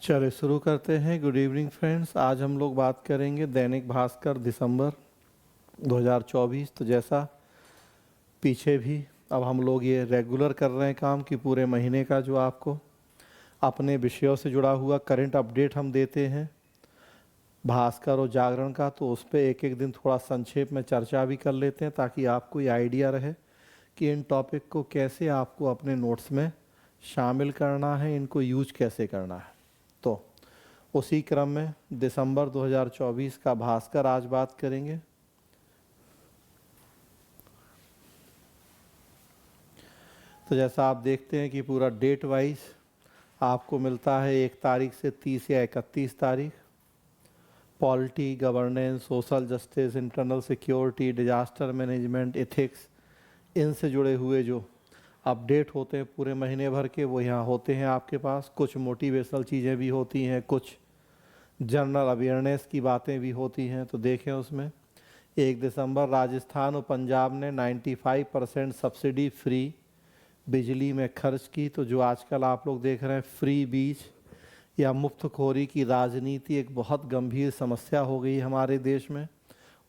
चलिए शुरू करते हैं। Good evening friends. आज हम लोग बात करेंगे दैनिक भास्कर दिसंबर 2024। तो जैसा पीछे भी अब हम लोग ये रेगुलर कर रहे हैं काम कि पूरे महीने का जो आपको अपने विषयों से जुड़ा हुआ करंट अपडेट हम देते हैं भास्कर और जागरण का, तो उस पर एक एक दिन थोड़ा संक्षेप में चर्चा भी कर लेते हैं ताकि आपको ये आइडिया रहे कि इन टॉपिक को कैसे आपको अपने नोट्स में शामिल करना है, इनको यूज कैसे करना है। तो उसी क्रम में दिसंबर 2024 का भास्कर आज बात करेंगे। तो जैसा आप देखते हैं कि पूरा डेट वाइज आपको मिलता है 1 तारीख से 30 या 31 तारीख। Polity, governance, social justice, internal security, disaster management, ethics, इनसे जुड़े हुए जो अपडेट होते हैं पूरे महीने भर के वो यहाँ होते हैं आपके पास। कुछ मोटिवेशनल चीज़ें भी होती हैं, कुछ जनरल अवेयरनेस की बातें भी होती हैं। तो देखें उसमें 1 दिसंबर राजस्थान और पंजाब ने 95% सब्सिडी फ्री बिजली में खर्च की। तो जो आजकल आप लोग देख रहे हैं फ्री बीज या मुफ्तखोरी की राजनीति एक बहुत गंभीर समस्या हो गई हमारे देश में,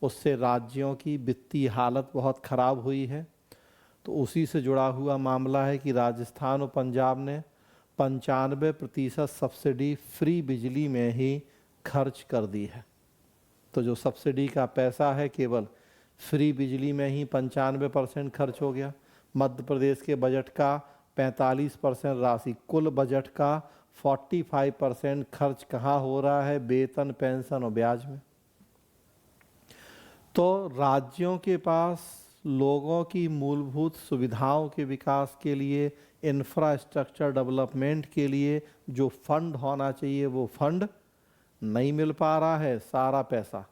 उससे राज्यों की वित्तीय हालत बहुत ख़राब हुई है। तो उसी से जुड़ा हुआ मामला है कि राजस्थान और पंजाब ने 95% सब्सिडी फ्री बिजली में ही खर्च कर दी है। तो जो सब्सिडी का पैसा है केवल फ्री बिजली में ही 95% खर्च हो गया। मध्य प्रदेश के बजट का 45% राशि, कुल बजट का 45% खर्च कहाँ हो रहा है? वेतन, पेंशन और ब्याज में। तो राज्यों के पास लोगों की मूलभूत सुविधाओं के विकास के लिए, इंफ्रास्ट्रक्चर डेवलपमेंट के लिए जो फंड होना चाहिए वो फंड नहीं मिल पा रहा है। सारा पैसा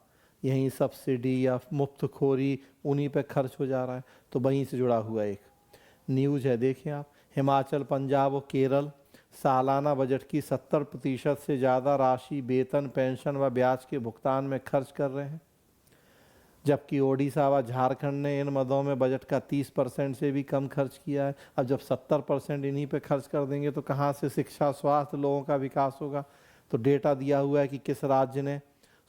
यहीं सब्सिडी या मुफ्तखोरी उन्हीं पे खर्च हो जा रहा है। तो वहीं से जुड़ा हुआ एक न्यूज़ है, देखें आप। हिमाचल, पंजाब और केरल सालाना बजट की 70% से ज़्यादा राशि वेतन, पेंशन व ब्याज के भुगतान में खर्च कर रहे हैं, जबकि ओडिशा व झारखंड ने इन मदों में बजट का 30% से भी कम खर्च किया है। अब जब 70% इन्हीं पे खर्च कर देंगे तो कहाँ से शिक्षा, स्वास्थ्य, लोगों का विकास होगा? तो डेटा दिया हुआ है कि किस राज्य ने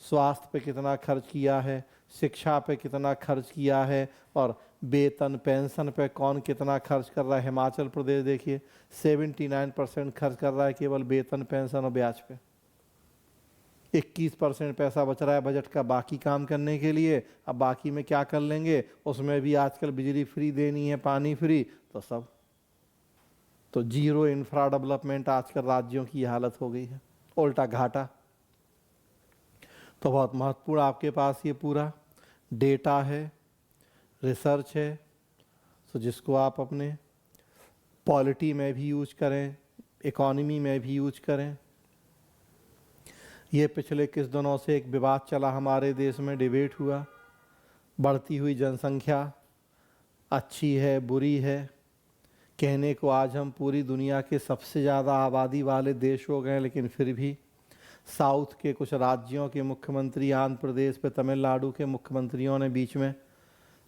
स्वास्थ्य पे कितना खर्च किया है, शिक्षा पे कितना खर्च किया है और वेतन, पेंशन पे कौन कितना खर्च कर रहा है। हिमाचल प्रदेश देखिए 79% खर्च कर रहा है केवल वेतन, पेंशन और ब्याज पे। 21% पैसा बच रहा है बजट का बाकी काम करने के लिए। अब बाकी में क्या कर लेंगे? उसमें भी आजकल बिजली फ्री देनी है, पानी फ्री, तो सब तो जीरो इंफ्रा डेवलपमेंट आजकल राज्यों की हालत हो गई है, उल्टा घाटा। तो बहुत महत्वपूर्ण आपके पास ये पूरा डेटा है, रिसर्च है, तो जिसको आप अपने पॉलिटी में भी यूज करें, इकोनॉमी में भी यूज करें। ये पिछले कुछ दिनों से एक विवाद चला हमारे देश में, डिबेट हुआ, बढ़ती हुई जनसंख्या अच्छी है बुरी है। कहने को आज हम पूरी दुनिया के सबसे ज़्यादा आबादी वाले देश हो गए, लेकिन फिर भी साउथ के कुछ राज्यों के मुख्यमंत्री, आंध्र प्रदेश पे तमिलनाडु के मुख्यमंत्रियों ने बीच में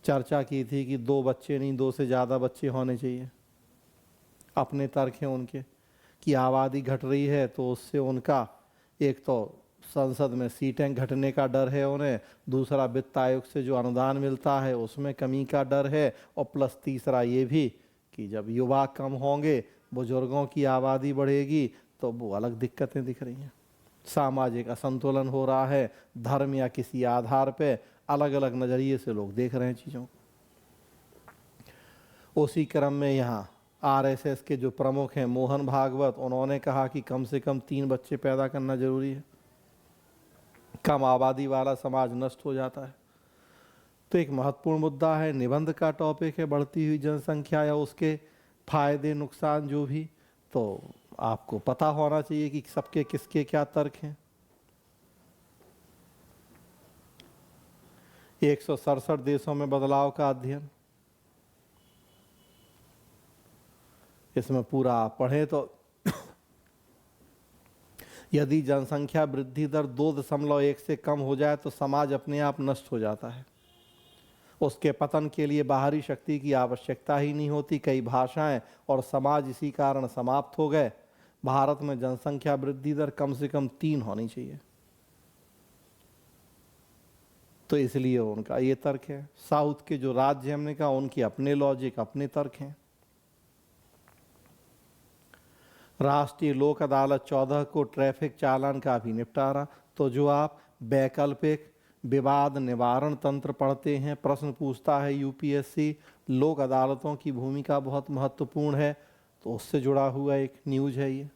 चर्चा की थी कि 2 बच्चे नहीं 2 से ज़्यादा बच्चे होने चाहिए। अपने तर्क हैं उनके कि आबादी घट रही है तो उससे उनका एक तो संसद में सीटें घटने का डर है उन्हें, दूसरा वित्त आयोग से जो अनुदान मिलता है उसमें कमी का डर है, और प्लस तीसरा ये भी कि जब युवा कम होंगे, बुजुर्गों की आबादी बढ़ेगी, तो वो अलग दिक्कतें दिख रही हैं। सामाजिक असंतुलन हो रहा है, धर्म या किसी आधार पे अलग अलग नज़रिए से लोग देख रहे हैं चीज़ों को। उसी क्रम में यहाँ आरएसएस के जो प्रमुख हैं मोहन भागवत, उन्होंने कहा कि कम से कम 3 बच्चे पैदा करना जरूरी है, कम आबादी वाला समाज नष्ट हो जाता है। तो एक महत्वपूर्ण मुद्दा है, निबंध का टॉपिक है बढ़ती हुई जनसंख्या या उसके फायदे नुकसान जो भी। तो आपको पता होना चाहिए कि सबके किसके क्या तर्क हैं। 167 देशों में बदलाव का अध्ययन, इसमें पूरा आप पढ़ें तो यदि जनसंख्या वृद्धि दर 2.1 से कम हो जाए तो समाज अपने आप नष्ट हो जाता है। उसके पतन के लिए बाहरी शक्ति की आवश्यकता ही नहीं होती। कई भाषाएं और समाज इसी कारण समाप्त हो गए। भारत में जनसंख्या वृद्धि दर कम से कम 3 होनी चाहिए। तो इसलिए उनका ये तर्क है। साउथ के जो राज्य हमने कहा उनके अपने लॉजिक, अपने तर्क हैं। राष्ट्रीय लोक अदालत 14 को ट्रैफिक चालान का भी निपटारा। तो जो आप वैकल्पिक विवाद निवारण तंत्र पढ़ते हैं, प्रश्न पूछता है यूपीएससी, लोक अदालतों की भूमिका बहुत महत्वपूर्ण है, तो उससे जुड़ा हुआ एक न्यूज है ये।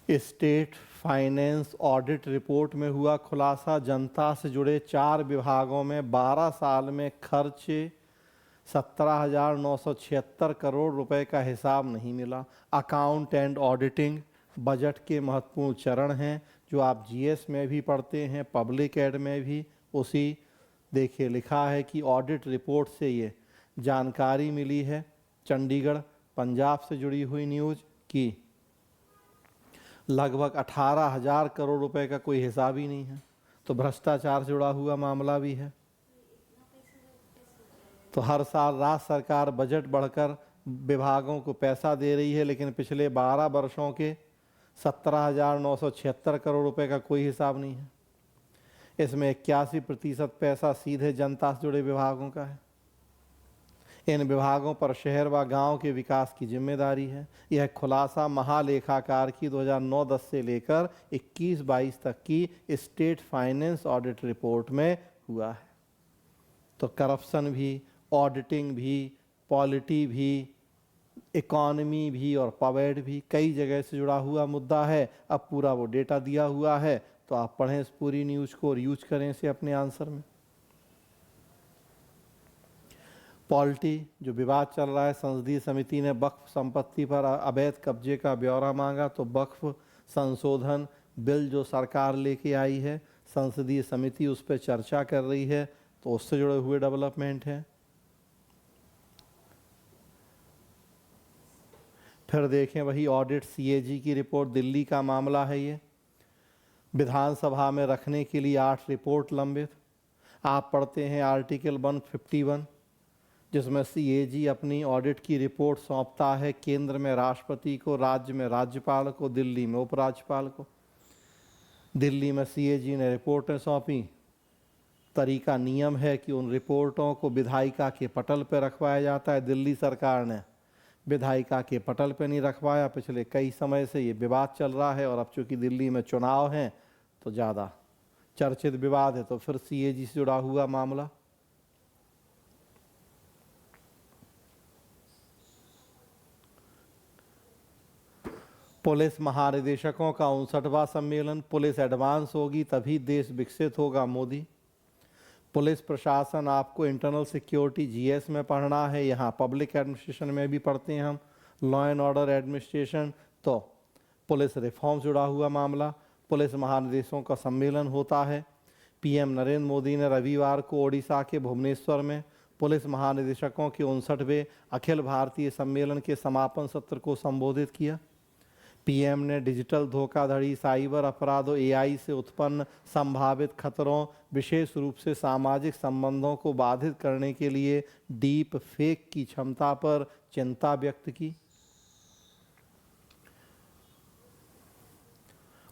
स्टेट फाइनेंस ऑडिट रिपोर्ट में हुआ खुलासा, जनता से जुड़े 4 विभागों में 12 साल में खर्च 17,976 करोड़ रुपए का हिसाब नहीं मिला। अकाउंट एंड ऑडिटिंग बजट के महत्वपूर्ण चरण हैं, जो आप जीएस में भी पढ़ते हैं, पब्लिक एड में भी। उसी देखिए लिखा है कि ऑडिट रिपोर्ट से ये जानकारी मिली है, चंडीगढ़ पंजाब से जुड़ी हुई न्यूज़, की लगभग 18,000 करोड़ रुपए का कोई हिसाब ही नहीं है। तो भ्रष्टाचार से जुड़ा हुआ मामला भी है। तो हर साल राज्य सरकार बजट बढ़कर विभागों को पैसा दे रही है, लेकिन पिछले 12 वर्षों के 17,976 करोड़ रुपए का कोई हिसाब नहीं है। इसमें 81% पैसा सीधे जनता से जुड़े विभागों का है। इन विभागों पर शहर व गांव के विकास की जिम्मेदारी है। यह खुलासा महालेखाकार की 2009-10 से लेकर 21-22 तक की स्टेट फाइनेंस ऑडिट रिपोर्ट में हुआ है। तो करप्शन भी, ऑडिटिंग भी, पॉलिटी भी, इकॉनमी भी और पवेड भी कई जगह से जुड़ा हुआ मुद्दा है। अब पूरा वो डेटा दिया हुआ है, तो आप पढ़ें इस पूरी न्यूज़ को और यूज करें इसे अपने आंसर में। पॉलिटी जो विवाद चल रहा है, संसदीय समिति ने वक्फ संपत्ति पर अवैध कब्जे का ब्यौरा मांगा। तो वक्फ संशोधन बिल जो सरकार लेके आई है, संसदीय समिति उस पर चर्चा कर रही है, तो उससे जुड़े हुए डेवलपमेंट है। फिर देखें वही ऑडिट सीएजी की रिपोर्ट, दिल्ली का मामला है ये। विधानसभा में रखने के लिए 8 रिपोर्ट लंबित। आप पढ़ते हैं आर्टिकल 151, जिसमें सीएजी अपनी ऑडिट की रिपोर्ट सौंपता है केंद्र में राष्ट्रपति को, राज्य में राज्यपाल को, दिल्ली में उपराज्यपाल को। दिल्ली में सीएजी ने रिपोर्टें सौंपी। तरीका नियम है कि उन रिपोर्टों को विधायिका के पटल पर रखवाया जाता है। दिल्ली सरकार ने विधायिका के पटल पर नहीं रखवाया। पिछले कई समय से ये विवाद चल रहा है, और अब चूंकि दिल्ली में चुनाव हैं तो ज़्यादा चर्चित विवाद है। तो फिर सीएजी से जुड़ा हुआ मामला। पुलिस महानिदेशकों का 59वां सम्मेलन, पुलिस एडवांस होगी तभी देश विकसित होगा, मोदी। पुलिस प्रशासन आपको इंटरनल सिक्योरिटी जीएस में पढ़ना है, यहाँ पब्लिक एडमिनिस्ट्रेशन में भी पढ़ते हैं हम, लॉ एंड ऑर्डर एडमिनिस्ट्रेशन। तो पुलिस रिफॉर्म जुड़ा हुआ मामला, पुलिस महानिदेशकों का सम्मेलन होता है। पीएम नरेंद्र मोदी ने रविवार को ओडिशा के भुवनेश्वर में पुलिस महानिदेशकों के 59वें अखिल भारतीय सम्मेलन के समापन सत्र को संबोधित किया। पीएम ने डिजिटल धोखाधड़ी, साइबर अपराधों, एआई से उत्पन्न संभावित खतरों, विशेष रूप से सामाजिक संबंधों को बाधित करने के लिए डीप फेक की क्षमता पर चिंता व्यक्त की।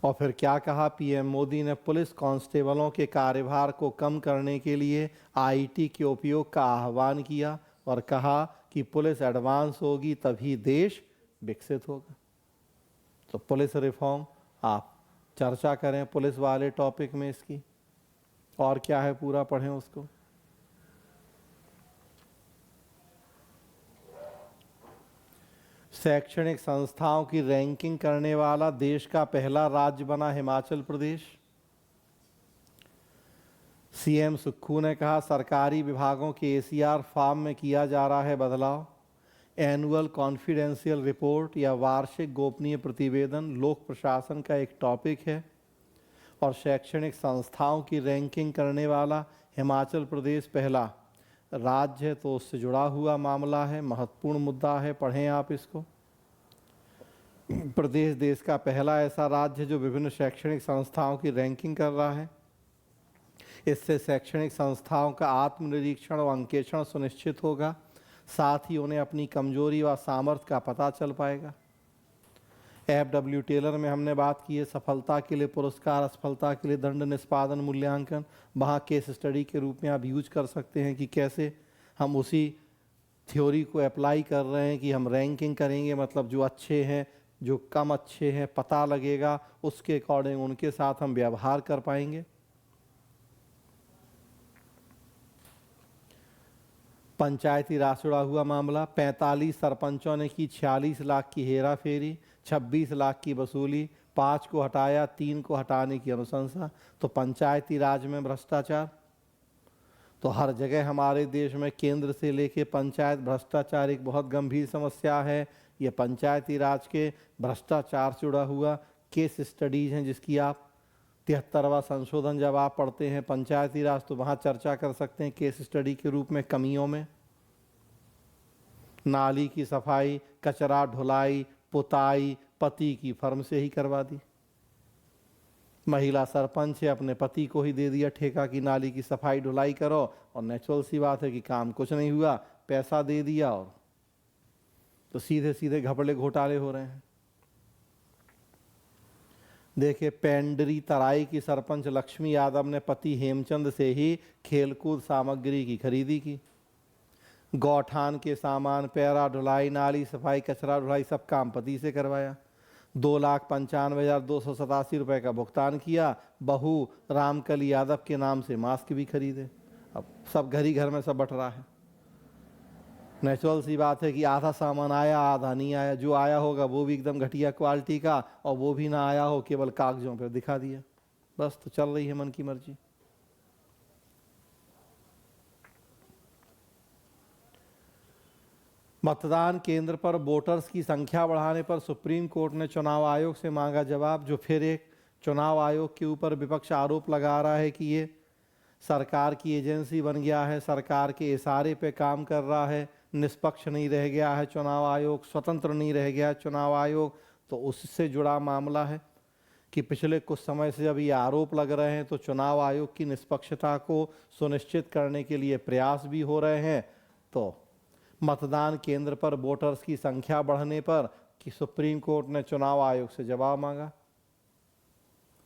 और फिर क्या कहा पीएम मोदी ने, पुलिस कांस्टेबलों के कार्यभार को कम करने के लिए आईटी के उपयोग का आह्वान किया और कहा कि पुलिस एडवांस होगी तभी देश विकसित होगा। तो पुलिस रिफॉर्म आप चर्चा करें पुलिस वाले टॉपिक में इसकी, और क्या है पूरा पढ़ें उसको। शैक्षणिक संस्थाओं की रैंकिंग करने वाला देश का पहला राज्य बना हिमाचल प्रदेश। सीएम सुक्खू ने कहा सरकारी विभागों के एसीआर फॉर्म में किया जा रहा है बदलाव। एनुअल कॉन्फिडेंशियल रिपोर्ट या वार्षिक गोपनीय प्रतिवेदन लोक प्रशासन का एक टॉपिक है, और शैक्षणिक संस्थाओं की रैंकिंग करने वाला हिमाचल प्रदेश पहला राज्य है, तो उससे जुड़ा हुआ मामला है, महत्वपूर्ण मुद्दा है, पढ़ें आप इसको। प्रदेश देश का पहला ऐसा राज्य है जो विभिन्न शैक्षणिक संस्थाओं की रैंकिंग कर रहा है। इससे शैक्षणिक संस्थाओं का आत्मनिरीक्षण व अंकेक्षण सुनिश्चित होगा, साथ ही उन्हें अपनी कमजोरी व सामर्थ्य का पता चल पाएगा। FW टेलर में हमने बात की है सफलता के लिए पुरस्कार, असफलता के लिए दंड, निष्पादन, मूल्यांकन। वहाँ केस स्टडी के रूप में आप यूज कर सकते हैं कि कैसे हम उसी थ्योरी को अप्लाई कर रहे हैं कि हम रैंकिंग करेंगे, मतलब जो अच्छे हैं, जो कम अच्छे हैं, पता लगेगा, उसके अकॉर्डिंग उनके साथ हम व्यवहार कर पाएंगे। पंचायती राज जुड़ा हुआ मामला, 45 सरपंचों ने की 46 लाख की हेरा फेरी, 26 लाख की वसूली, 5 को हटाया, 3 को हटाने की अनुशंसा। तो पंचायती राज में भ्रष्टाचार तो हर जगह हमारे देश में केंद्र से लेके पंचायत भ्रष्टाचार एक बहुत गंभीर समस्या है। ये पंचायती राज के भ्रष्टाचार से जुड़ा हुआ केस स्टडीज हैं, जिसकी आप 73वां संशोधन जब आप पढ़ते हैं पंचायती राज तो वहाँ चर्चा कर सकते हैं केस स्टडी के रूप में कमियों में। नाली की सफाई, कचरा ढुलाई, पुताई पति की फर्म से ही करवा दी। महिला सरपंच है, अपने पति को ही दे दिया ठेका की नाली की सफाई ढुलाई करो, और नेचुरल सी बात है कि काम कुछ नहीं हुआ, पैसा दे दिया, और तो सीधे सीधे घपले घोटाले हो रहे हैं। देखिए, पेंडरी तराई की सरपंच लक्ष्मी यादव ने पति हेमचंद से ही खेलकूद सामग्री की खरीदी की। गौठान के सामान, पैरा ढुलाई, नाली सफाई, कचरा ढुलाई सब काम पति से करवाया। 2,95,287 रुपये का भुगतान किया। बहू रामकली यादव के नाम से मास्क भी खरीदे। अब सब घर ही घर में सब बट रहा है। नेचुरल सी बात है कि आधा सामान आया, आधा नहीं आया। जो आया होगा वो भी एकदम घटिया क्वालिटी का, और वो भी ना आया हो, केवल कागजों पर दिखा दिया, बस। तो चल रही है मन की मर्जी। मतदान केंद्र पर वोटर्स की संख्या बढ़ाने पर सुप्रीम कोर्ट ने चुनाव आयोग से मांगा जवाब। जो फिर एक चुनाव आयोग के ऊपर विपक्ष आरोप लगा रहा है कि ये सरकार की एजेंसी बन गया है, सरकार के इशारे पे काम कर रहा है, निष्पक्ष नहीं रह गया है चुनाव आयोग, स्वतंत्र नहीं रह गया है चुनाव आयोग। तो उससे जुड़ा मामला है कि पिछले कुछ समय से जब ये आरोप लग रहे हैं तो चुनाव आयोग की निष्पक्षता को सुनिश्चित करने के लिए प्रयास भी हो रहे हैं। तो मतदान केंद्र पर वोटर्स की संख्या बढ़ने पर कि सुप्रीम कोर्ट ने चुनाव आयोग से जवाब मांगा।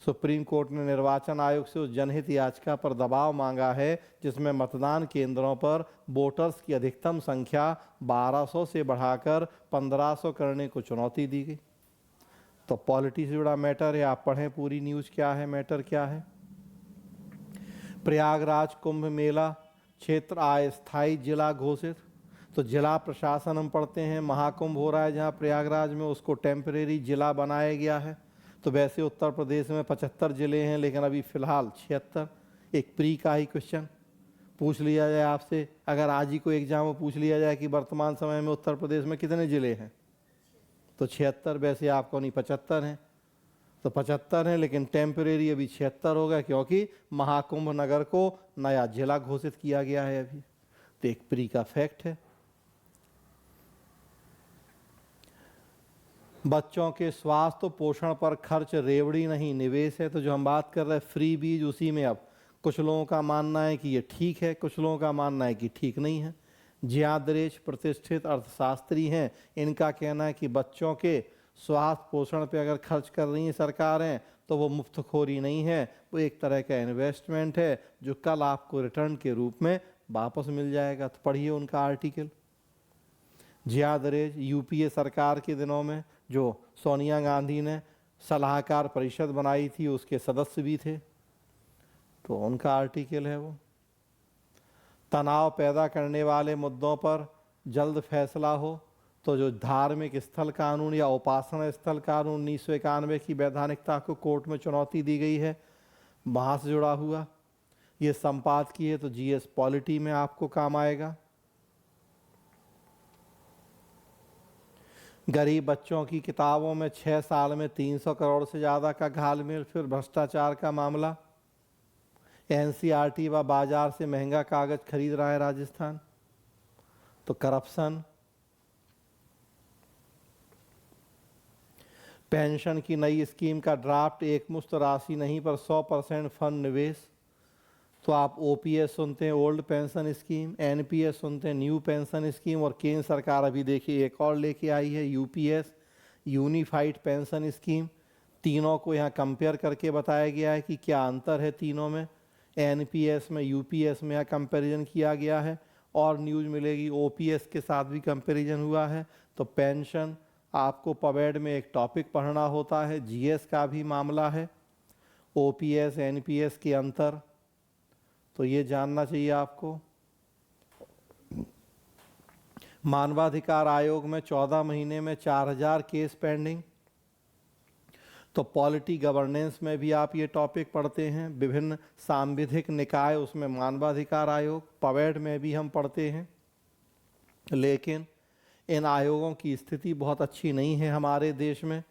सुप्रीम कोर्ट ने निर्वाचन आयोग से उस जनहित याचिका पर दबाव मांगा है जिसमें मतदान केंद्रों पर वोटर्स की अधिकतम संख्या 1200 से बढ़ाकर 1500 करने को चुनौती दी गई। तो पॉलिटी से जुड़ा मैटर है, आप पढ़ें पूरी न्यूज़ क्या है, मैटर क्या है। प्रयागराज कुंभ मेला क्षेत्र अस्थायी जिला घोषित। तो जिला प्रशासन हम पढ़ते हैं, महाकुंभ हो रहा है जहाँ प्रयागराज में, उसको टेम्परेरी जिला बनाया गया है। तो वैसे उत्तर प्रदेश में 75 जिले हैं, लेकिन अभी फ़िलहाल 76। एक प्री का ही क्वेश्चन पूछ लिया जाए आपसे, अगर आज ही को एग्जाम में पूछ लिया जाए कि वर्तमान समय में उत्तर प्रदेश में कितने ज़िले हैं, तो 76। वैसे आपको नहीं 75 हैं, तो 75 हैं, लेकिन टेम्परेरी अभी 76 होगा क्योंकि महाकुंभ नगर को नया जिला घोषित किया गया है अभी। तो एक प्री का फैक्ट है। बच्चों के स्वास्थ्य पोषण पर खर्च रेवड़ी नहीं निवेश है। तो जो हम बात कर रहे हैं फ्री बीज, उसी में अब कुछ लोगों का मानना है कि ये ठीक है, कुछ लोगों का मानना है कि ठीक नहीं है। जियादरेश प्रतिष्ठित अर्थशास्त्री हैं, इनका कहना है कि बच्चों के स्वास्थ्य पोषण पे अगर खर्च कर रही हैं सरकारें तो वो मुफ्तखोरी नहीं है, वो एक तरह का इन्वेस्टमेंट है जो कल आपको रिटर्न के रूप में वापस मिल जाएगा। तो पढ़िए उनका आर्टिकल। जियादरेश यूपीए सरकार के दिनों में जो सोनिया गांधी ने सलाहकार परिषद बनाई थी उसके सदस्य भी थे, तो उनका आर्टिकल है वो। तनाव पैदा करने वाले मुद्दों पर जल्द फैसला हो। तो जो धार्मिक स्थल कानून या उपासना स्थल कानून 1991 की वैधानिकता को कोर्ट में चुनौती दी गई है, वहाँ से जुड़ा हुआ ये संपादकीय है, तो जीएस पॉलिटी में आपको काम आएगा। गरीब बच्चों की किताबों में 6 साल में 300 करोड़ से ज़्यादा का घालमेल। फिर भ्रष्टाचार का मामला, एनसीईआरटी व बाजार से महंगा कागज खरीद रहा है राजस्थान। तो करप्शन, पेंशन की नई स्कीम का ड्राफ्ट, एक मुश्त राशि नहीं पर 100% फंड निवेश। तो आप ओपीएस सुनते हैं, ओल्ड पेंशन स्कीम, एनपीएस सुनते हैं, न्यू पेंशन स्कीम, और केंद्र सरकार अभी देखिए एक और लेके आई है, यूपीएस, यूनिफाइड पेंशन स्कीम। तीनों को यहाँ कंपेयर करके बताया गया है कि क्या अंतर है तीनों में, एनपीएस में, यूपीएस में यहाँ कंपैरिजन किया गया है। और न्यूज़ मिलेगी ओपीएस के साथ भी कंपैरिजन हुआ है। तो पेंशन आपको पवेड में एक टॉपिक पढ़ना होता है, जीएस का भी मामला है, ओपीएस एनपीएस के अंतर, तो ये जानना चाहिए आपको। मानवाधिकार आयोग में 14 महीने में 4000 केस पेंडिंग। तो पॉलिटी गवर्नेंस में भी आप ये टॉपिक पढ़ते हैं, विभिन्न सांविधिक निकाय, उसमें मानवाधिकार आयोग, पवेड में भी हम पढ़ते हैं। लेकिन इन आयोगों की स्थिति बहुत अच्छी नहीं है हमारे देश में।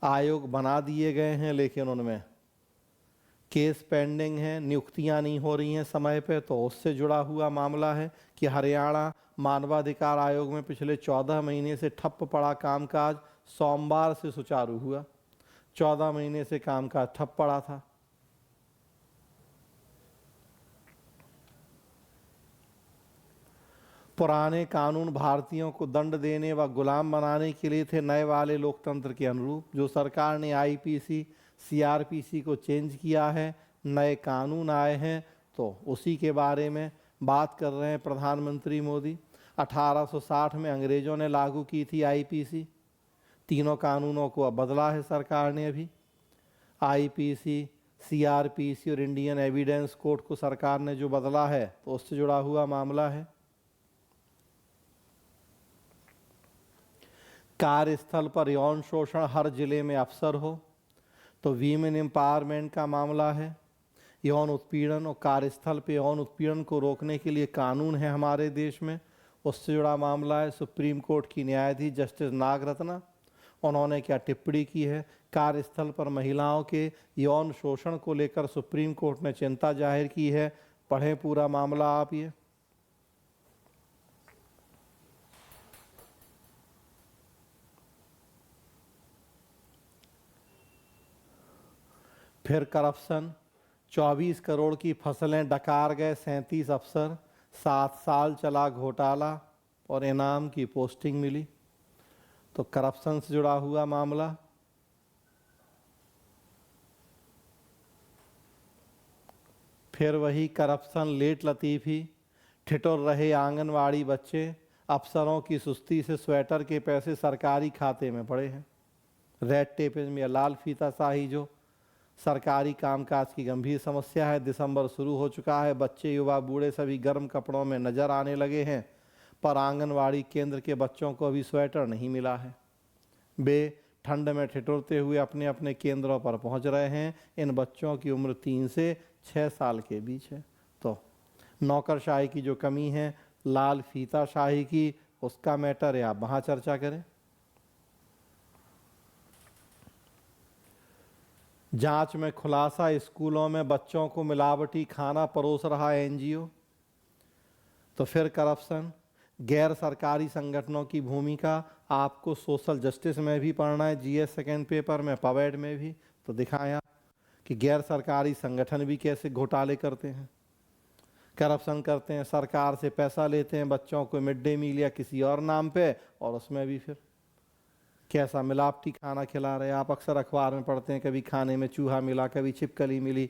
आयोग बना दिए गए हैं लेकिन उनमें केस पेंडिंग हैं, नियुक्तियां नहीं हो रही हैं समय पे। तो उससे जुड़ा हुआ मामला है कि हरियाणा मानवाधिकार आयोग में पिछले 14 महीने से ठप्प पड़ा कामकाज सोमवार से सुचारू हुआ। 14 महीने से कामकाज ठप पड़ा था। पुराने कानून भारतीयों को दंड देने व गुलाम बनाने के लिए थे, नए वाले लोकतंत्र के अनुरूप। जो सरकार ने आईपीसी सीआरपीसी को चेंज किया है, नए कानून आए हैं, तो उसी के बारे में बात कर रहे हैं प्रधानमंत्री मोदी। 1860 में अंग्रेजों ने लागू की थी आईपीसी, तीनों कानूनों को अब बदला है सरकार ने। अभी आईपीसी, सीआरपीसी और इंडियन एविडेंस कोड को सरकार ने जो बदला है, तो उससे जुड़ा हुआ मामला है। कार्यस्थल पर यौन शोषण हर जिले में अफसर हो, तो वीमेन एम्पावरमेंट का मामला है। यौन उत्पीड़न और कार्यस्थल पे यौन उत्पीड़न को रोकने के लिए कानून है हमारे देश में, उससे जुड़ा मामला है। सुप्रीम कोर्ट की न्यायाधीश जस्टिस नागरत्ना, उन्होंने क्या टिप्पणी की है, कार्यस्थल पर महिलाओं के यौन शोषण को लेकर सुप्रीम कोर्ट ने चिंता जाहिर की है। पढ़ें पूरा मामला आप ये। फिर करप्शन, 24 करोड़ की फसलें डकार गए 37 अफसर, 7 साल चला घोटाला और इनाम की पोस्टिंग मिली। तो करप्शन से जुड़ा हुआ मामला। फिर वही करप्शन, लेट लतीफ़ी, ठिठुर रहे आंगनवाड़ी बच्चे, अफसरों की सुस्ती से स्वेटर के पैसे सरकारी खाते में पड़े हैं। रेड टेपिज्म या लाल फीताशाही जो सरकारी कामकाज की गंभीर समस्या है। दिसंबर शुरू हो चुका है, बच्चे युवा बूढ़े सभी गर्म कपड़ों में नजर आने लगे हैं, पर आंगनवाड़ी केंद्र के बच्चों को अभी स्वेटर नहीं मिला है। वे ठंड में ठिठुरते हुए अपने अपने केंद्रों पर पहुंच रहे हैं। इन बच्चों की उम्र 3 से 6 साल के बीच है। तो नौकरशाही की जो कमी है, लाल फीताशाही की, उसका मैटर है, आप वहाँ चर्चा करें। जांच में खुलासा, स्कूलों में बच्चों को मिलावटी खाना परोस रहा एनजीओ। तो फिर करप्शन, गैर सरकारी संगठनों की भूमिका, आपको सोशल जस्टिस में भी पढ़ना है, जीएस सेकेंड पेपर में, पवेड में भी। तो दिखाया कि गैर सरकारी संगठन भी कैसे घोटाले करते हैं, करप्शन करते हैं, सरकार से पैसा लेते हैं बच्चों को मिड डे मील या किसी और नाम पे, और उसमें भी फिर कैसा मिलावटी खाना खिला रहे हैं। आप अक्सर अखबार में पढ़ते हैं, कभी खाने में चूहा मिला, कभी छिपकली मिली,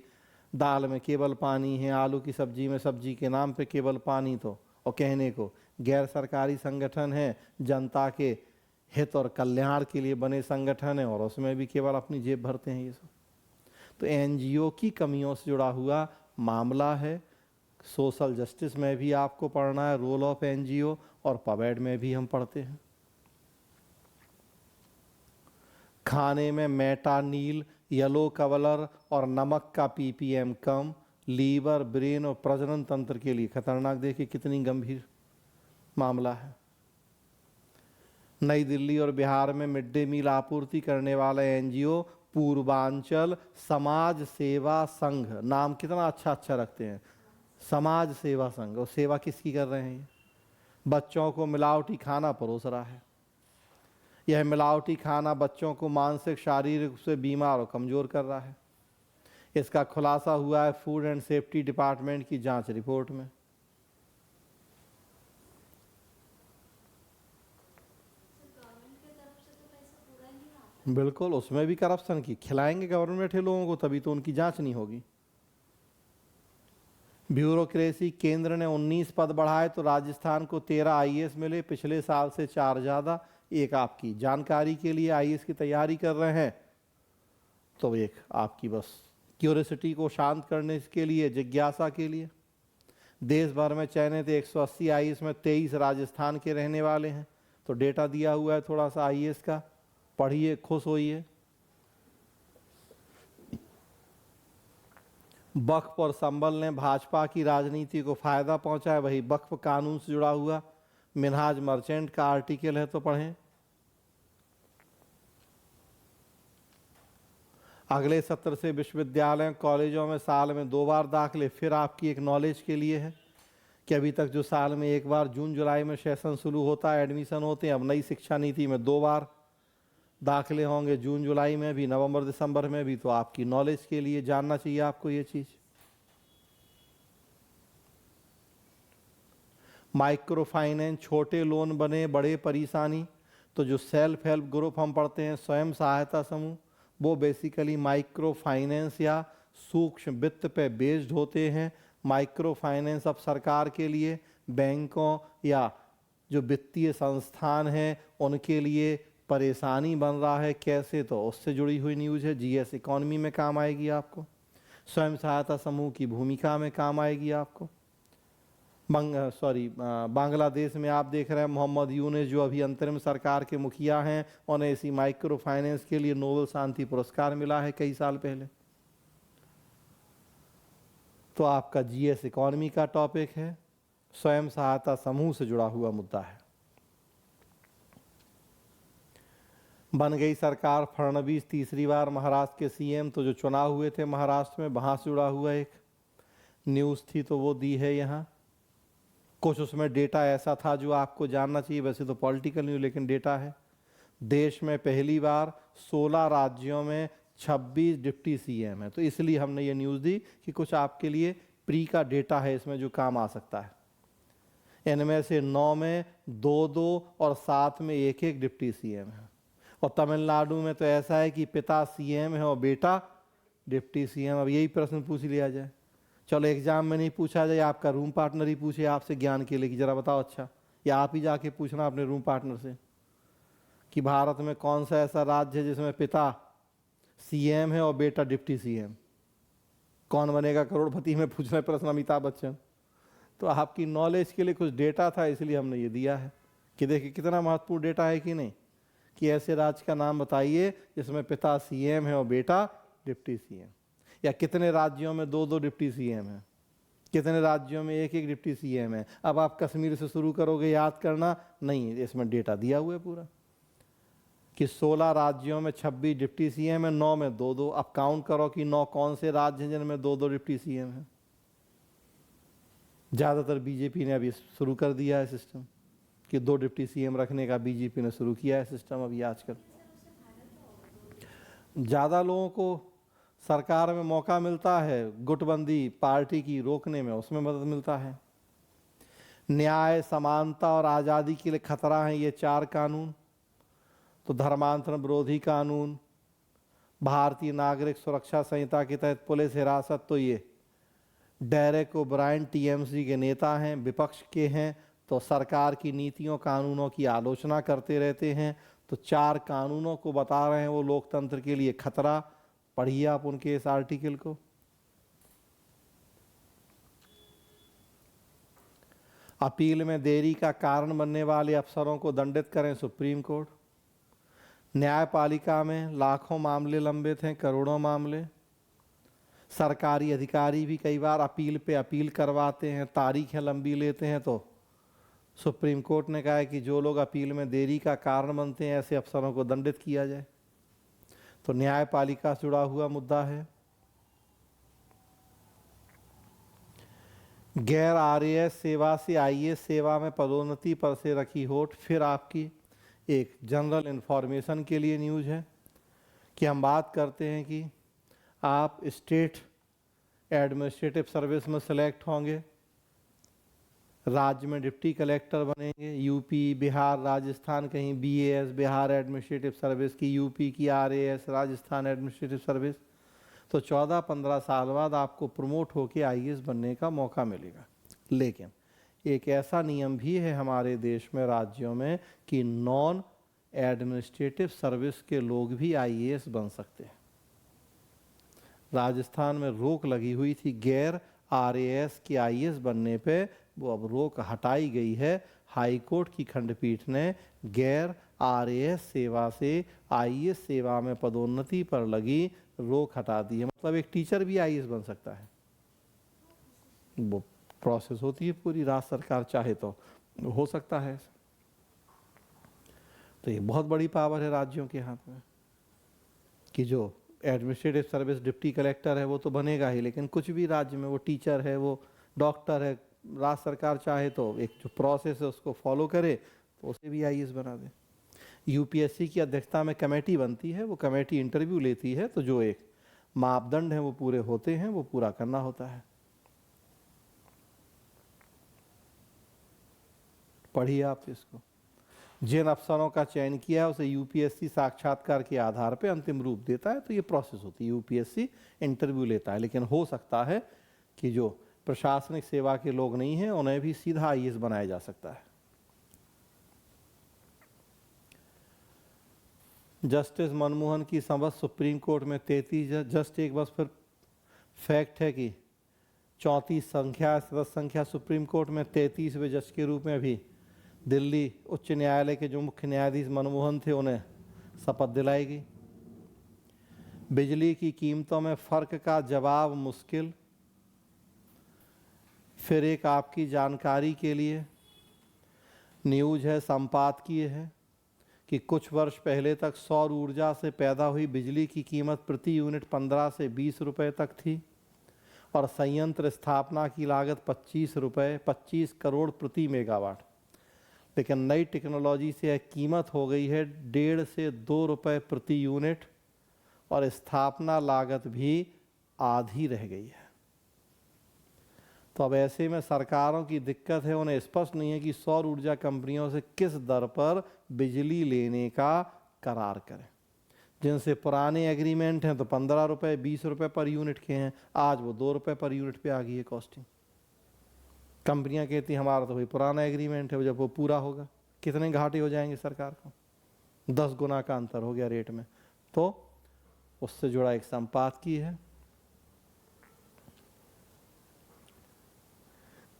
दाल में केवल पानी है, आलू की सब्जी में सब्जी के नाम पे केवल पानी। तो और कहने को गैर सरकारी संगठन है, जनता के हित और कल्याण के लिए बने संगठन है, और उसमें भी केवल अपनी जेब भरते हैं ये सब। तो एनजीओ की कमियों से जुड़ा हुआ मामला है। सोशल जस्टिस में भी आपको पढ़ना है, रोल ऑफ एनजीओ, और पवेड में भी हम पढ़ते हैं। खाने में मेटानील, येलो कवलर और नमक का पीपीएम कम, लीवर, ब्रेन और प्रजनन तंत्र के लिए खतरनाक। देखिए कितनी गंभीर मामला है। नई दिल्ली और बिहार में मिड डे मील आपूर्ति करने वाला एनजीओ पूर्वांचल समाज सेवा संघ, नाम कितना अच्छा अच्छा रखते हैं, समाज सेवा संघ। और सेवा किसकी कर रहे हैं ये? बच्चों को मिलावटी खाना परोस रहा है। यह मिलावटी खाना बच्चों को मानसिक शारीरिक रूप से बीमार और कमजोर कर रहा है। इसका खुलासा हुआ है फूड एंड सेफ्टी डिपार्टमेंट की जांच रिपोर्ट में। बिल्कुल, उसमें भी करप्शन की खिलाएंगे गवर्नमेंट है लोगों को, तभी तो उनकी जांच नहीं होगी। ब्यूरोक्रेसी, केंद्र ने 19 पद बढ़ाए तो राजस्थान को 13 आईएएस मिले, पिछले साल से 4 ज़्यादा। एक आपकी जानकारी के लिए, आईएएस की तैयारी कर रहे हैं तो एक आपकी बस क्यूरियोसिटी को शांत करने के लिए, जिज्ञासा के लिए। देश भर में चयनित 180 आईएएस में 23 राजस्थान के रहने वाले हैं। तो डेटा दिया हुआ है थोड़ा सा आईएएस का, पढ़िए, खुश होइए। वक्फ और संबल ने भाजपा की राजनीति को फायदा पहुंचा है। वही वक्फ कानून से जुड़ा हुआ मिनहाज मर्चेंट का आर्टिकल है, तो पढ़ें। अगले सत्र से विश्वविद्यालयों कॉलेजों में साल में 2 बार दाखिले। फिर आपकी एक नॉलेज के लिए है कि अभी तक जो साल में 1 बार जून जुलाई में सेशन शुरू होता है, एडमिशन होते हैं, अब नई शिक्षा नीति में 2 बार दाखिले होंगे, जून जुलाई में भी, नवंबर दिसंबर में भी। तो आपकी नॉलेज के लिए जानना चाहिए आपको ये चीज। माइक्रो फाइनेंस, छोटे लोन बने बड़े परेशानी। तो जो सेल्फ हेल्प ग्रुप हम पढ़ते हैं, स्वयं सहायता समूह, वो बेसिकली माइक्रो फाइनेंस या सूक्ष्म वित्त पे बेस्ड होते हैं। माइक्रो फाइनेंस अब सरकार के लिए, बैंकों या जो वित्तीय संस्थान हैं उनके लिए परेशानी बन रहा है। कैसे? तो उससे जुड़ी हुई न्यूज़ है, जीएस इकॉनमी में काम आएगी आपको, स्वयं सहायता समूह की भूमिका में काम आएगी आपको। बांग्लादेश में आप देख रहे हैं मोहम्मद यूनुस जो अभी अंतरिम सरकार के मुखिया हैं, उन्हें इसी माइक्रो फाइनेंस के लिए नोबेल शांति पुरस्कार मिला है कई साल पहले। तो आपका जीएस इकॉनमी का टॉपिक है, स्वयं सहायता समूह से जुड़ा हुआ मुद्दा है। बन गई सरकार, फडणवीस तीसरी बार महाराष्ट्र के सीएम। तो जो चुनाव हुए थे महाराष्ट्र में, वहां से जुड़ा हुआ एक न्यूज़ थी, तो वो दी है यहाँ। कुछ उसमें डेटा ऐसा था जो आपको जानना चाहिए, वैसे तो पॉलिटिकल न्यूज़ लेकिन डेटा है। देश में पहली बार 16 राज्यों में 26 डिप्टी सीएम है। तो इसलिए हमने ये न्यूज़ दी कि कुछ आपके लिए प्री का डेटा है इसमें जो काम आ सकता है। इनमें से 9 में 2-2 और 7 में 1-1 डिप्टी सीएम है। और तमिलनाडु में तो ऐसा है कि पिता सीएम है और बेटा डिप्टी सीएम। अब यही प्रश्न पूछ लिया जाए, चलो एग्जाम में नहीं पूछा जाए, आपका रूम पार्टनर ही पूछे आपसे ज्ञान के लिए कि जरा बताओ अच्छा, या आप ही जाके पूछना अपने रूम पार्टनर से कि भारत में कौन सा ऐसा राज्य है जिसमें पिता सीएम है और बेटा डिप्टी सीएम। कौन बनेगा करोड़पति में पूछ रहे प्रश्न अमिताभ बच्चन। तो आपकी नॉलेज के लिए कुछ डेटा था, इसलिए हमने ये दिया है कि देखिए कितना महत्वपूर्ण डेटा है कि नहीं, कि ऐसे राज्य का नाम बताइए जिसमें पिता सीएम है और बेटा डिप्टी सीएम। या कितने राज्यों में 2-2 डिप्टी सीएम है, कितने राज्यों में 1-1 डिप्टी सीएम है। अब आप कश्मीर से शुरू करोगे याद करना, नहीं, इसमें डेटा दिया हुआ है पूरा कि 16 राज्यों में 26 डिप्टी सीएम है, 9 में 2-2। अब काउंट करो कि 9 कौन से राज्य हैं जिनमें 2-2 डिप्टी सीएम है। ज़्यादातर बीजेपी ने अभी शुरू कर दिया है सिस्टम कि 2 डिप्टी सीएम रखने का, बीजेपी ने शुरू किया है सिस्टम अभी आजकल। ज़्यादा लोगों को सरकार में मौका मिलता है गुटबंदी पार्टी की रोकने में, उसमें मदद मिलता है। न्याय, समानता और आज़ादी के लिए खतरा है ये 4 कानून। तो धर्मांतरण विरोधी कानून, भारतीय नागरिक सुरक्षा संहिता के तहत पुलिस हिरासत, तो ये डेरेक ओब्रायन टीएमसी के नेता हैं, विपक्ष के हैं, तो सरकार की नीतियों कानूनों की आलोचना करते रहते हैं। तो 4 कानूनों को बता रहे हैं वो लोकतंत्र के लिए खतरा। पढ़िए आप उनके इस आर्टिकल को। अपील में देरी का कारण बनने वाले अफसरों को दंडित करें सुप्रीम कोर्ट। न्यायपालिका में लाखों मामले लंबित हैं, करोड़ों मामले। सरकारी अधिकारी भी कई बार अपील पे अपील करवाते हैं, तारीखें लंबी लेते हैं। तो सुप्रीम कोर्ट ने कहा है कि जो लोग अपील में देरी का कारण बनते हैं ऐसे अफसरों को दंडित किया जाए। तो न्यायपालिका से जुड़ा हुआ मुद्दा है। गैर आरएएस सेवा से आईएएस सेवा में पदोन्नति पर से रखी होट। फिर आपकी एक जनरल इन्फॉर्मेशन के लिए न्यूज़ है कि हम बात करते हैं कि आप स्टेट एडमिनिस्ट्रेटिव सर्विस में सेलेक्ट होंगे, राज्य में डिप्टी कलेक्टर बनेंगे, यूपी, बिहार, राजस्थान कहीं बीएएस बिहार एडमिनिस्ट्रेटिव सर्विस की, यूपी की आरएएस राजस्थान एडमिनिस्ट्रेटिव सर्विस। तो 14-15 साल बाद आपको प्रमोट होकर आईएएस बनने का मौका मिलेगा। लेकिन एक ऐसा नियम भी है हमारे देश में, राज्यों में, कि नॉन एडमिनिस्ट्रेटिव सर्विस के लोग भी आईएएस बन सकते हैं। राजस्थान में रोक लगी हुई थी गैर आरएएस के आईएएस बनने पे, वो अब रोक हटाई गई है। हाई कोर्ट की खंडपीठ ने गैर आरएएस सेवा से आईएएस सेवा में पदोन्नति पर लगी रोक हटा दी है। मतलब एक टीचर भी आईएएस बन सकता है। वो प्रोसेस होती है पूरी, राज्य सरकार चाहे तो हो सकता है। तो ये बहुत बड़ी पावर है राज्यों के हाथ में कि जो एडमिनिस्ट्रेटिव सर्विस डिप्टी कलेक्टर है वो तो बनेगा ही, लेकिन कुछ भी राज्य में वो टीचर है, वो डॉक्टर है, राज्य सरकार चाहे तो एक जो प्रोसेस है उसको फॉलो करे तो उसे भी आईएएस बना दे। यूपीएससी की अध्यक्षता में कमेटी बनती है, वो कमेटी इंटरव्यू लेती है, तो जो एक मापदंड है वो पूरे होते हैं, वो पूरा करना होता है। पढ़िए आप इसको। जिन अफसरों का चयन किया है उसे यूपीएससी साक्षात्कार के आधार पर अंतिम रूप देता है। तो ये प्रोसेस होती है, यूपीएससी इंटरव्यू लेता है। लेकिन हो सकता है कि जो प्रशासनिक सेवा के लोग नहीं हैं उन्हें भी सीधा आईएएस बनाया जा सकता है। जस्टिस मनमोहन की समझ सुप्रीम कोर्ट में 33 जस्ट एक बस फिर फैक्ट है कि 34 सदस्य संख्या सुप्रीम कोर्ट में 33वें जज के रूप में अभी दिल्ली उच्च न्यायालय के जो मुख्य न्यायाधीश मनमोहन थे उन्हें शपथ दिलाई गई। बिजली की कीमतों में फर्क का जवाब मुश्किल। फिर एक आपकी जानकारी के लिए न्यूज है, संपादकीय है कि कुछ वर्ष पहले तक सौर ऊर्जा से पैदा हुई बिजली की कीमत प्रति यूनिट 15 से 20 रुपए तक थी और संयंत्र स्थापना की लागत 25 करोड़ प्रति मेगावाट। लेकिन नई टेक्नोलॉजी से यह कीमत हो गई है 1.5 से 2 रुपए प्रति यूनिट और स्थापना लागत भी आधी रह गई है। तो अब ऐसे में सरकारों की दिक्कत है, उन्हें स्पष्ट नहीं है कि सौर ऊर्जा कंपनियों से किस दर पर बिजली लेने का करार करें। जिनसे पुराने एग्रीमेंट हैं तो 15 रुपए 20 रुपए पर यूनिट के हैं, आज वो 2 रुपए पर यूनिट पे आ गई है कॉस्टिंग। कंपनियां कहती हैं हमारा तो भाई पुराना एग्रीमेंट है, जब वो पूरा होगा कितने घाटे हो जाएंगे सरकार को, 10 गुना का अंतर हो गया रेट में। तो उससे जुड़ा एक संपादकीय है।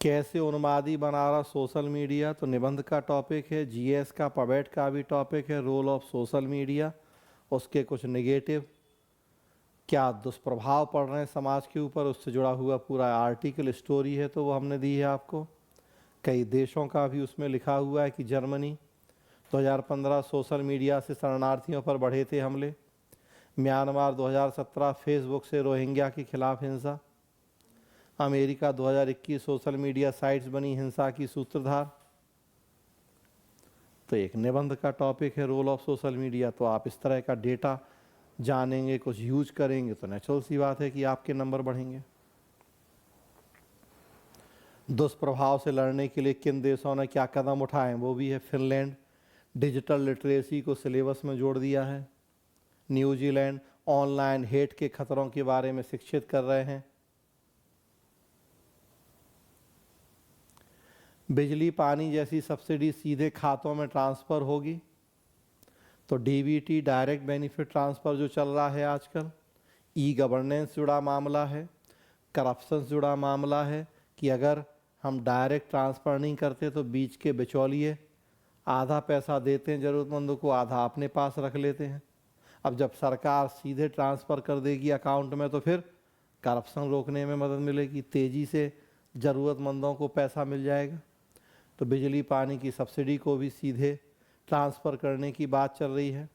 कैसे उन्मादी बना रहा सोशल मीडिया, तो निबंध का टॉपिक है। जीएस का पवेट का भी टॉपिक है, रोल ऑफ सोशल मीडिया, उसके कुछ नेगेटिव क्या दुष्प्रभाव पड़ रहे हैं समाज के ऊपर, उससे जुड़ा हुआ पूरा आर्टिकल स्टोरी है, तो वो हमने दी है आपको। कई देशों का भी उसमें लिखा हुआ है कि जर्मनी 2015 सोशल मीडिया से शरणार्थियों पर बढ़े थे हमले, म्यांमार 2017 फेसबुक से रोहिंग्या के खिलाफ हिंसा, अमेरिका 2021 सोशल मीडिया साइट्स बनी हिंसा की सूत्रधार। तो एक निबंध का टॉपिक है रोल ऑफ सोशल मीडिया। तो आप इस तरह का डेटा जानेंगे, कुछ यूज करेंगे तो नेचुरल सी बात है कि आपके नंबर बढ़ेंगे। दुष्प्रभाव से लड़ने के लिए किन देशों ने क्या कदम उठाए, वो भी है। फिनलैंड डिजिटल लिटरेसी को सिलेबस में जोड़ दिया है। न्यूजीलैंड ऑनलाइन हेट के खतरों के बारे में शिक्षित कर रहे हैं। बिजली पानी जैसी सब्सिडी सीधे खातों में ट्रांसफ़र होगी। तो डीबीटी डायरेक्ट बेनिफिट ट्रांसफ़र जो चल रहा है आजकल, ई गवर्नेंस जुड़ा मामला है, करप्शन से जुड़ा मामला है कि अगर हम डायरेक्ट ट्रांसफ़र नहीं करते तो बीच के बिचौलिए आधा पैसा देते हैं ज़रूरतमंदों को, आधा अपने पास रख लेते हैं। अब जब सरकार सीधे ट्रांसफ़र कर देगी अकाउंट में तो फिर करप्शन रोकने में मदद मिलेगी, तेज़ी से ज़रूरतमंदों को पैसा मिल जाएगा। तो बिजली पानी की सब्सिडी को भी सीधे ट्रांसफ़र करने की बात चल रही है।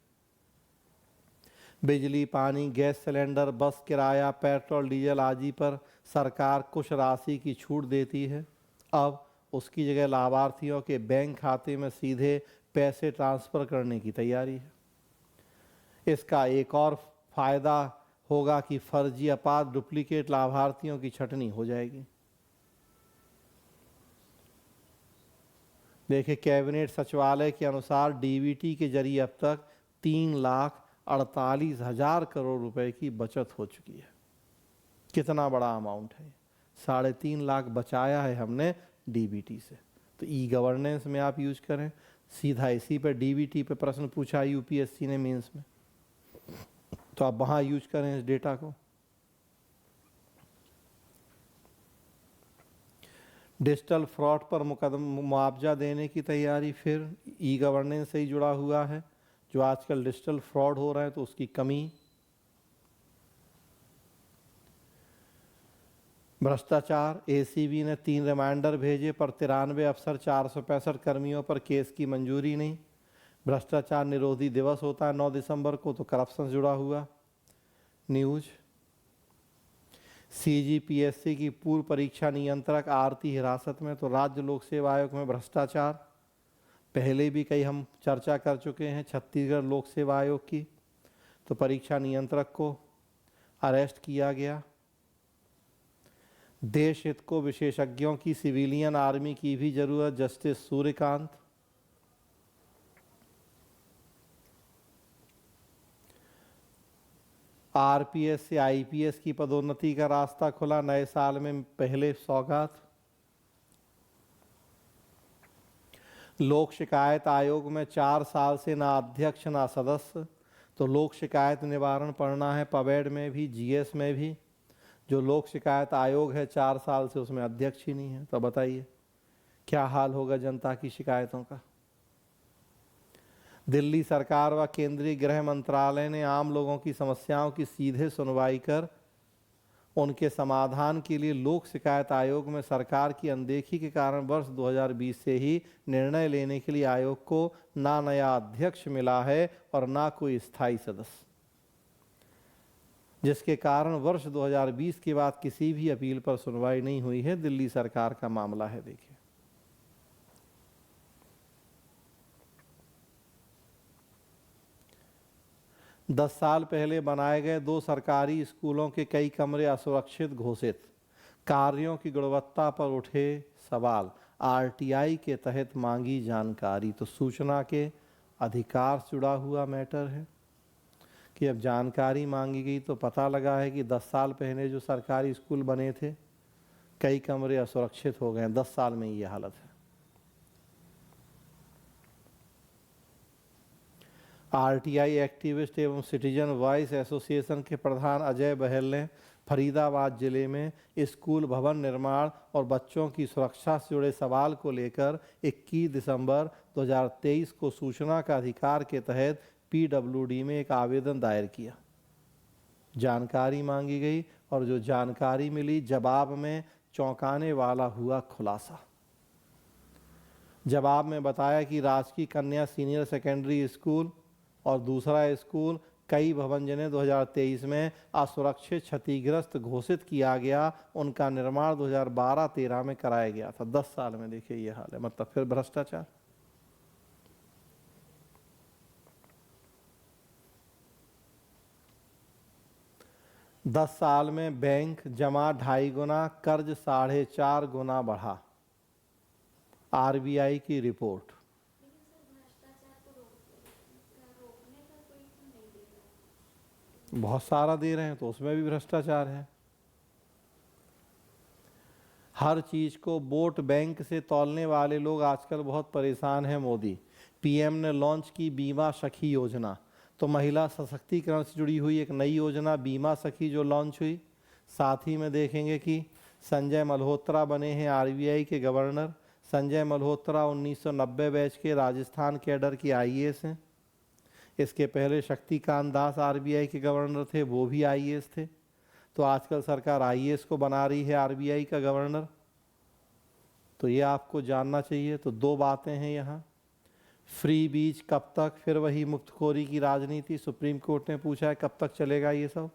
बिजली पानी गैस सिलेंडर बस किराया पेट्रोल डीजल आदि पर सरकार कुछ राशि की छूट देती है। अब उसकी जगह लाभार्थियों के बैंक खाते में सीधे पैसे ट्रांसफ़र करने की तैयारी है। इसका एक और फ़ायदा होगा कि फर्जी आपात डुप्लीकेट लाभार्थियों की छटनी हो जाएगी। देखिए, कैबिनेट सचिवालय के अनुसार डीबीटी के जरिए अब तक 3,48,000 करोड़ रुपए की बचत हो चुकी है। कितना बड़ा अमाउंट है, 3.5 लाख बचाया है हमने डीबीटी से। तो ई गवर्नेंस में आप यूज करें, सीधा इसी पे डीबीटी पे प्रश्न पूछा यूपीएससी ने मेंस में, तो आप वहां यूज करें इस डेटा को। डिजिटल फ्रॉड पर मुआवजा देने की तैयारी फिर ई गवर्नेंस से ही जुड़ा हुआ है। जो आजकल डिजिटल फ्रॉड हो रहा है तो उसकी कमी। भ्रष्टाचार, एसीबी ने 3 रिमाइंडर भेजे पर 93 अफसर 465 कर्मियों पर केस की मंजूरी नहीं। भ्रष्टाचार निरोधी दिवस होता है 9 दिसंबर को, तो करप्शन जुड़ा हुआ न्यूज। सीजीपीएससी की पूर्व परीक्षा नियंत्रक आरती हिरासत में, तो राज्य लोक सेवा आयोग में भ्रष्टाचार पहले भी कई हम चर्चा कर चुके हैं। छत्तीसगढ़ लोक सेवा आयोग की, तो परीक्षा नियंत्रक को अरेस्ट किया गया। देश हित को विशेषज्ञों की सिविलियन आर्मी की भी जरूरत, जस्टिस सूर्यकांत। आरपीएस से आईपीएस की पदोन्नति का रास्ता खुला, नए साल में पहले सौगात। लोक शिकायत आयोग में 4 साल से ना अध्यक्ष ना सदस्य, तो लोक शिकायत निवारण पढ़ना है पवेड में भी, जीएस में भी। जो लोक शिकायत आयोग है 4 साल से, उसमें अध्यक्ष ही नहीं है। तो बताइए क्या हाल होगा जनता की शिकायतों का। दिल्ली सरकार व केंद्रीय गृह मंत्रालय ने आम लोगों की समस्याओं की सीधे सुनवाई कर उनके समाधान के लिए लोक शिकायत आयोग में सरकार की अनदेखी के कारण वर्ष 2020 से ही निर्णय लेने के लिए आयोग को ना नया अध्यक्ष मिला है और ना कोई स्थायी सदस्य, जिसके कारण वर्ष 2020 के बाद किसी भी अपील पर सुनवाई नहीं हुई है। दिल्ली सरकार का मामला है। देखिए, दस साल पहले बनाए गए 2 सरकारी स्कूलों के कई कमरे असुरक्षित घोषित, कार्यों की गुणवत्ता पर उठे सवाल, आरटीआई के तहत मांगी जानकारी। तो सूचना के अधिकार से जुड़ा हुआ मैटर है कि अब जानकारी मांगी गई तो पता लगा है कि 10 साल पहले जो सरकारी स्कूल बने थे कई कमरे असुरक्षित हो गए। 10 साल में ये हालत है। आरटीआई एक्टिविस्ट एवं सिटीजन वॉइस एसोसिएशन के प्रधान अजय बहल ने फरीदाबाद जिले में स्कूल भवन निर्माण और बच्चों की सुरक्षा से जुड़े सवाल को लेकर 21 दिसंबर 2023 को सूचना का अधिकार के तहत पीडब्ल्यूडी में एक आवेदन दायर किया। जानकारी मांगी गई और जो जानकारी मिली, जवाब में चौंकाने वाला हुआ खुलासा। जवाब में बताया कि राजकीय कन्या सीनियर सेकेंडरी स्कूल और दूसरा स्कूल कई भवन जिन्हें 2023 में असुरक्षित क्षतिग्रस्त घोषित किया गया, उनका निर्माण 2012-13 में कराया गया था। 10 साल में देखिए ये हाल है। मतलब फिर भ्रष्टाचार। दस साल में बैंक जमा 2.5 गुना, कर्ज 4.5 गुना बढ़ा, आरबीआई की रिपोर्ट। बहुत सारा दे रहे हैं तो उसमें भी भ्रष्टाचार है। हर चीज को वोट बैंक से तौलने वाले लोग आजकल बहुत परेशान हैं। मोदी पीएम ने लॉन्च की बीमा सखी योजना, तो महिला सशक्तिकरण से जुड़ी हुई एक नई योजना बीमा सखी जो लॉन्च हुई। साथ ही में देखेंगे कि संजय मल्होत्रा बने हैं आरबीआई के गवर्नर। संजय मल्होत्रा 1990 बैच के राजस्थान कैडर के आईएएस हैं। इसके पहले शक्तिकांत दास आरबीआई के गवर्नर थे, वो भी आईएएस थे। तो आजकल सरकार आईएएस को बना रही है आरबीआई का गवर्नर, तो ये आपको जानना चाहिए। तो 2 बातें हैं यहाँ। फ्री बीज कब तक, फिर वही मुफ्तखोरी की राजनीति। सुप्रीम कोर्ट ने पूछा है कब तक चलेगा ये सब।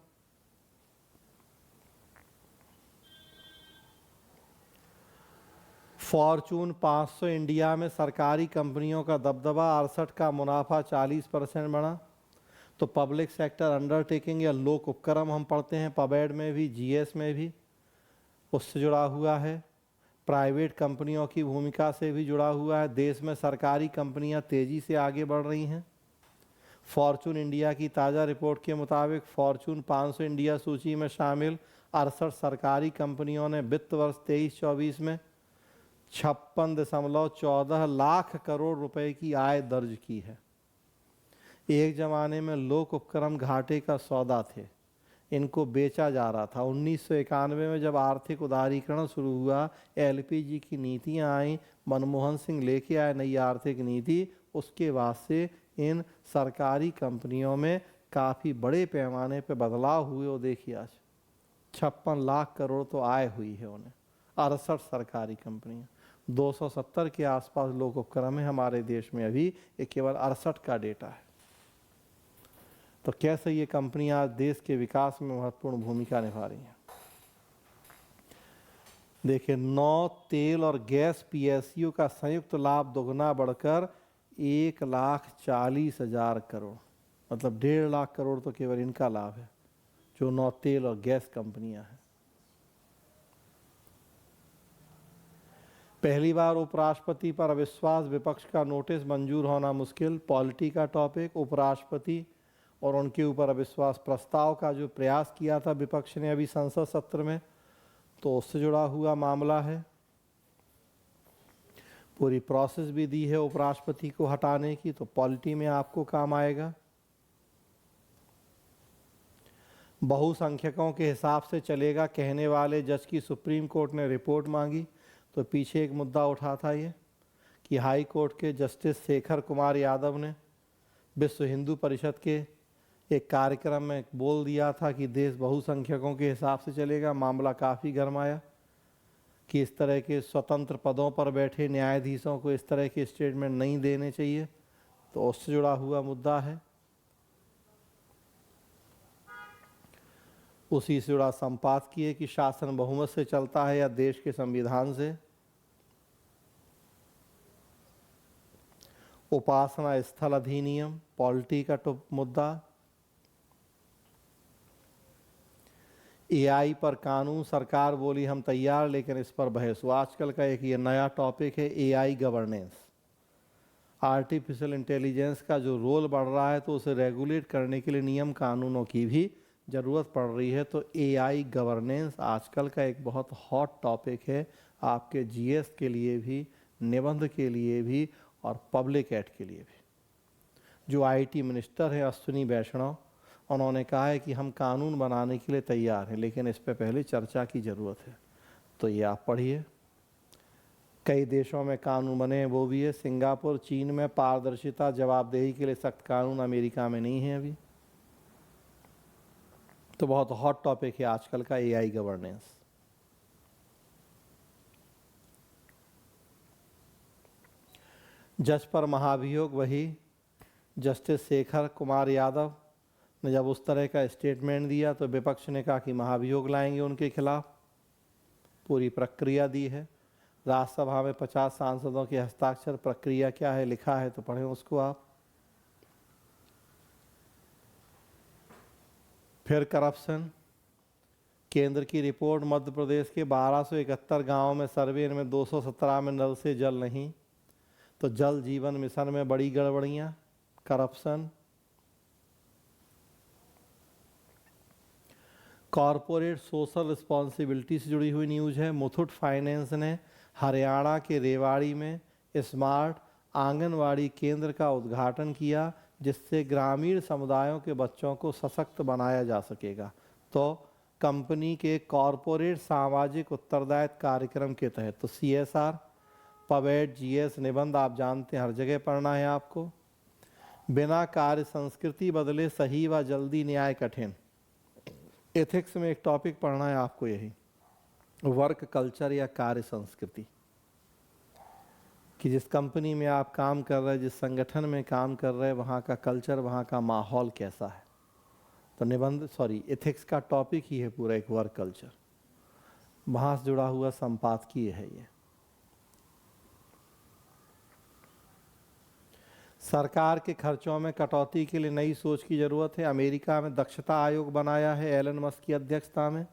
फॉर्चून 500 इंडिया में सरकारी कंपनियों का दबदबा, 68 का मुनाफा 40% बढ़ा। तो पब्लिक सेक्टर अंडरटेकिंग या लोक उपक्रम हम पढ़ते हैं पबेड में भी, जीएस में भी, उससे जुड़ा हुआ है। प्राइवेट कंपनियों की भूमिका से भी जुड़ा हुआ है। देश में सरकारी कंपनियां तेज़ी से आगे बढ़ रही हैं। फॉर्चून इंडिया की ताज़ा रिपोर्ट के मुताबिक फॉर्चून 500 इंडिया सूची में शामिल 68 सरकारी कंपनियों ने वित्त वर्ष 23-24 में 56.14 लाख करोड़ रुपए की आय दर्ज की है। एक जमाने में लोक उपक्रम घाटे का सौदा थे, इनको बेचा जा रहा था। 1991 में जब आर्थिक उदारीकरण शुरू हुआ, एलपीजी की नीतियां आई, मनमोहन सिंह लेके आए नई आर्थिक नीति, उसके बाद से इन सरकारी कंपनियों में काफ़ी बड़े पैमाने पर बदलाव हुए। और देखिए आज 56 लाख करोड़ तो आय हुई है उन्हें। 68 सरकारी कंपनियां, 270 के आसपास लोक उपक्रम है हमारे देश में, अभी ये केवल 68 का डेटा है। तो कैसे ये कंपनियां देश के विकास में महत्वपूर्ण भूमिका निभा रही हैं। देखिए, 9 तेल और गैस पीएसयू का संयुक्त लाभ दोगुना बढ़कर 1,40,000 करोड़, मतलब 1.5 लाख करोड़ तो केवल इनका लाभ है, जो 9 तेल और गैस कंपनियां हैं। पहली बार उपराष्ट्रपति पर अविश्वास विपक्ष का नोटिस मंजूर होना मुश्किल, पॉलिटी का टॉपिक। उपराष्ट्रपति और उनके ऊपर अविश्वास प्रस्ताव का जो प्रयास किया था विपक्ष ने अभी संसद सत्र में, तो उससे जुड़ा हुआ मामला है। पूरी प्रोसेस भी दी है उपराष्ट्रपति को हटाने की, तो पॉलिटी में आपको काम आएगा। बहुसंख्यकों के हिसाब से चलेगा कहने वाले जज की सुप्रीम कोर्ट ने रिपोर्ट मांगी। तो पीछे एक मुद्दा उठा था ये कि हाई कोर्ट के जस्टिस शेखर कुमार यादव ने विश्व हिंदू परिषद के एक कार्यक्रम में बोल दिया था कि देश बहुसंख्यकों के हिसाब से चलेगा। मामला काफ़ी गरमाया कि इस तरह के स्वतंत्र पदों पर बैठे न्यायाधीशों को इस तरह के स्टेटमेंट नहीं देने चाहिए, तो उससे जुड़ा हुआ मुद्दा है। उसी से जुड़ा संपादकीय कि शासन बहुमत से चलता है या देश के संविधान से। उपासना स्थल अधिनियम, पॉलिटी का मुद्दा। एआई पर कानून, सरकार बोली हम तैयार, लेकिन इस पर बहस। वो आजकल का एक ये नया टॉपिक है एआई गवर्नेंस। आर्टिफिशियल इंटेलिजेंस का जो रोल बढ़ रहा है, तो उसे रेगुलेट करने के लिए नियम कानूनों की भी ज़रूरत पड़ रही है। तो एआई गवर्नेंस आजकल का एक बहुत हॉट टॉपिक है, आपके जीएस के लिए भी, निबंध के लिए भी और पब्लिक एड के लिए भी। जो आईटी मिनिस्टर हैं अश्विनी वैष्णव, उन्होंने कहा है कि हम कानून बनाने के लिए तैयार हैं, लेकिन इस पर पहले चर्चा की ज़रूरत है। तो ये आप पढ़िए। कई देशों में कानून बने हैं, वो भी है। सिंगापुर, चीन में पारदर्शिता जवाबदेही के लिए सख्त कानून, अमेरिका में नहीं है अभी। तो बहुत हॉट टॉपिक है आजकल का एआई गवर्नेंस। जज पर महाभियोग, वही जस्टिस शेखर कुमार यादव ने जब उस तरह का स्टेटमेंट दिया, तो विपक्ष ने कहा कि महाभियोग लाएंगे उनके खिलाफ। पूरी प्रक्रिया दी है। राज्यसभा में 50 सांसदों के हस्ताक्षर। प्रक्रिया क्या है लिखा है, तो पढ़ें उसको आप। फिर करप्शन, केंद्र की रिपोर्ट, मध्य प्रदेश के 1271 गांवों में सर्वे, इनमें 217 में नल से जल नहीं। तो जल जीवन मिशन में बड़ी गड़बड़ियां, करप्शन। कॉरपोरेट सोशल रिस्पॉन्सिबिलिटी से जुड़ी हुई न्यूज़ है। मुथूट फाइनेंस ने हरियाणा के रेवाड़ी में स्मार्ट आंगनवाड़ी केंद्र का उद्घाटन किया, जिससे ग्रामीण समुदायों के बच्चों को सशक्त बनाया जा सकेगा। तो कंपनी के कॉरपोरेट सामाजिक उत्तरदायित्व कार्यक्रम के तहत, तो सीएसआर, पवेड, जीएस, निबंध आप जानते हैं, हर जगह पढ़ना है आपको। बिना कार्य संस्कृति बदले सही व जल्दी न्याय कठिन। एथिक्स में एक टॉपिक पढ़ना है आपको, यही वर्क कल्चर या कार्य संस्कृति, कि जिस कंपनी में आप काम कर रहे हैं, जिस संगठन में काम कर रहे हैं, वहाँ का कल्चर, वहाँ का माहौल कैसा है। तो निबंध एथिक्स का टॉपिक ही है पूरा एक वर्क कल्चर, वहाँ से जुड़ा हुआ संपादकीय है ये। सरकार के खर्चों में कटौती के लिए नई सोच की जरूरत है। अमेरिका में दक्षता आयोग बनाया है एलन मस्क की अध्यक्षता में।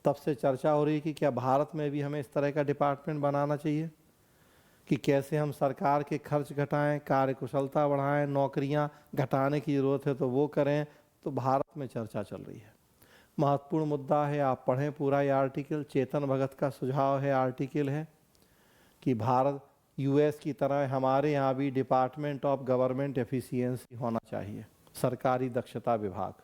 तब से चर्चा हो रही है कि क्या भारत में भी हमें इस तरह का डिपार्टमेंट बनाना चाहिए कि कैसे हम सरकार के खर्च घटाएं, कार्यकुशलता बढ़ाएं, नौकरियां घटाने की ज़रूरत है तो वो करें। तो भारत में चर्चा चल रही है, महत्वपूर्ण मुद्दा है। आप पढ़ें पूरा ये आर्टिकल। चेतन भगत का सुझाव है, आर्टिकल है कि भारत यूएस की तरह हमारे यहाँ भी डिपार्टमेंट ऑफ गवर्नमेंट एफिशिएंसी होना चाहिए, सरकारी दक्षता विभाग।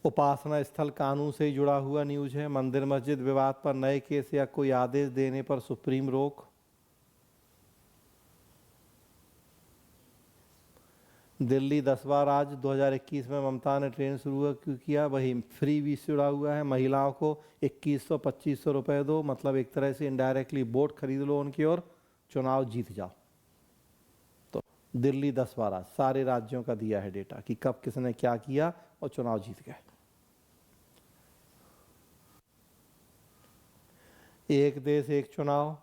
उपासना स्थल कानून से ही जुड़ा हुआ न्यूज है। मंदिर मस्जिद विवाद पर नए केस या कोई आदेश देने पर सुप्रीम रोक। दिल्ली 10वां राज्य 2021 में ममता ने ट्रेन शुरू किया, वही फ्री भी जुड़ा हुआ है। महिलाओं को 2100-2500 रुपये दो, मतलब एक तरह से इनडायरेक्टली वोट खरीद लो उनकी और चुनाव जीत जाओ। तो दिल्ली 10वां राज्य, सारे राज्यों का दिया है डेटा कि कब किसने क्या किया और चुनाव जीत गए। एक देश एक चुनाव,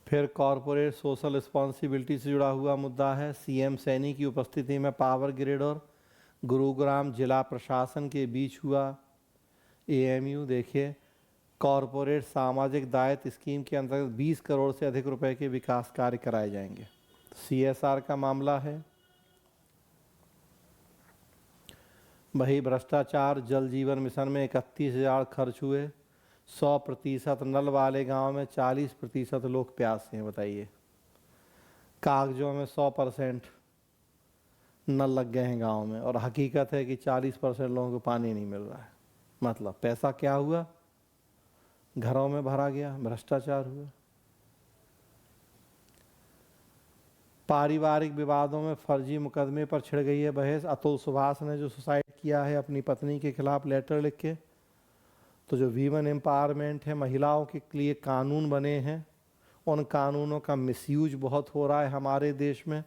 फिर कॉरपोरेट सोशल रिस्पॉन्सिबिलिटी से जुड़ा हुआ मुद्दा है। सीएम सैनी की उपस्थिति में पावर ग्रिड और गुरुग्राम जिला प्रशासन के बीच हुआ एएमयू। देखिए, कॉरपोरेट सामाजिक दायित्व स्कीम के अंतर्गत 20 करोड़ से अधिक रुपए के विकास कार्य कराए जाएंगे। सीएसआर का मामला है। वही भ्रष्टाचार, जल जीवन मिशन में 31,000 खर्च हुए। 100% नल वाले गांव में 40% लोग प्यासे हैं, बताइए। कागजों में 100% नल लग गए हैं गांव में, और हकीकत है कि 40% लोगों को पानी नहीं मिल रहा है। मतलब पैसा क्या हुआ, घरों में भरा गया, भ्रष्टाचार हुआ। पारिवारिक विवादों में फर्जी मुकदमे पर छिड़ गई है बहस। अतुल सुभाष ने जो सुसाइड किया है अपनी पत्नी के खिलाफ लेटर लिख के, तो जो वीमेन एम्पावरमेंट है, महिलाओं के लिए कानून बने हैं, उन कानूनों का मिसयूज बहुत हो रहा है हमारे देश में।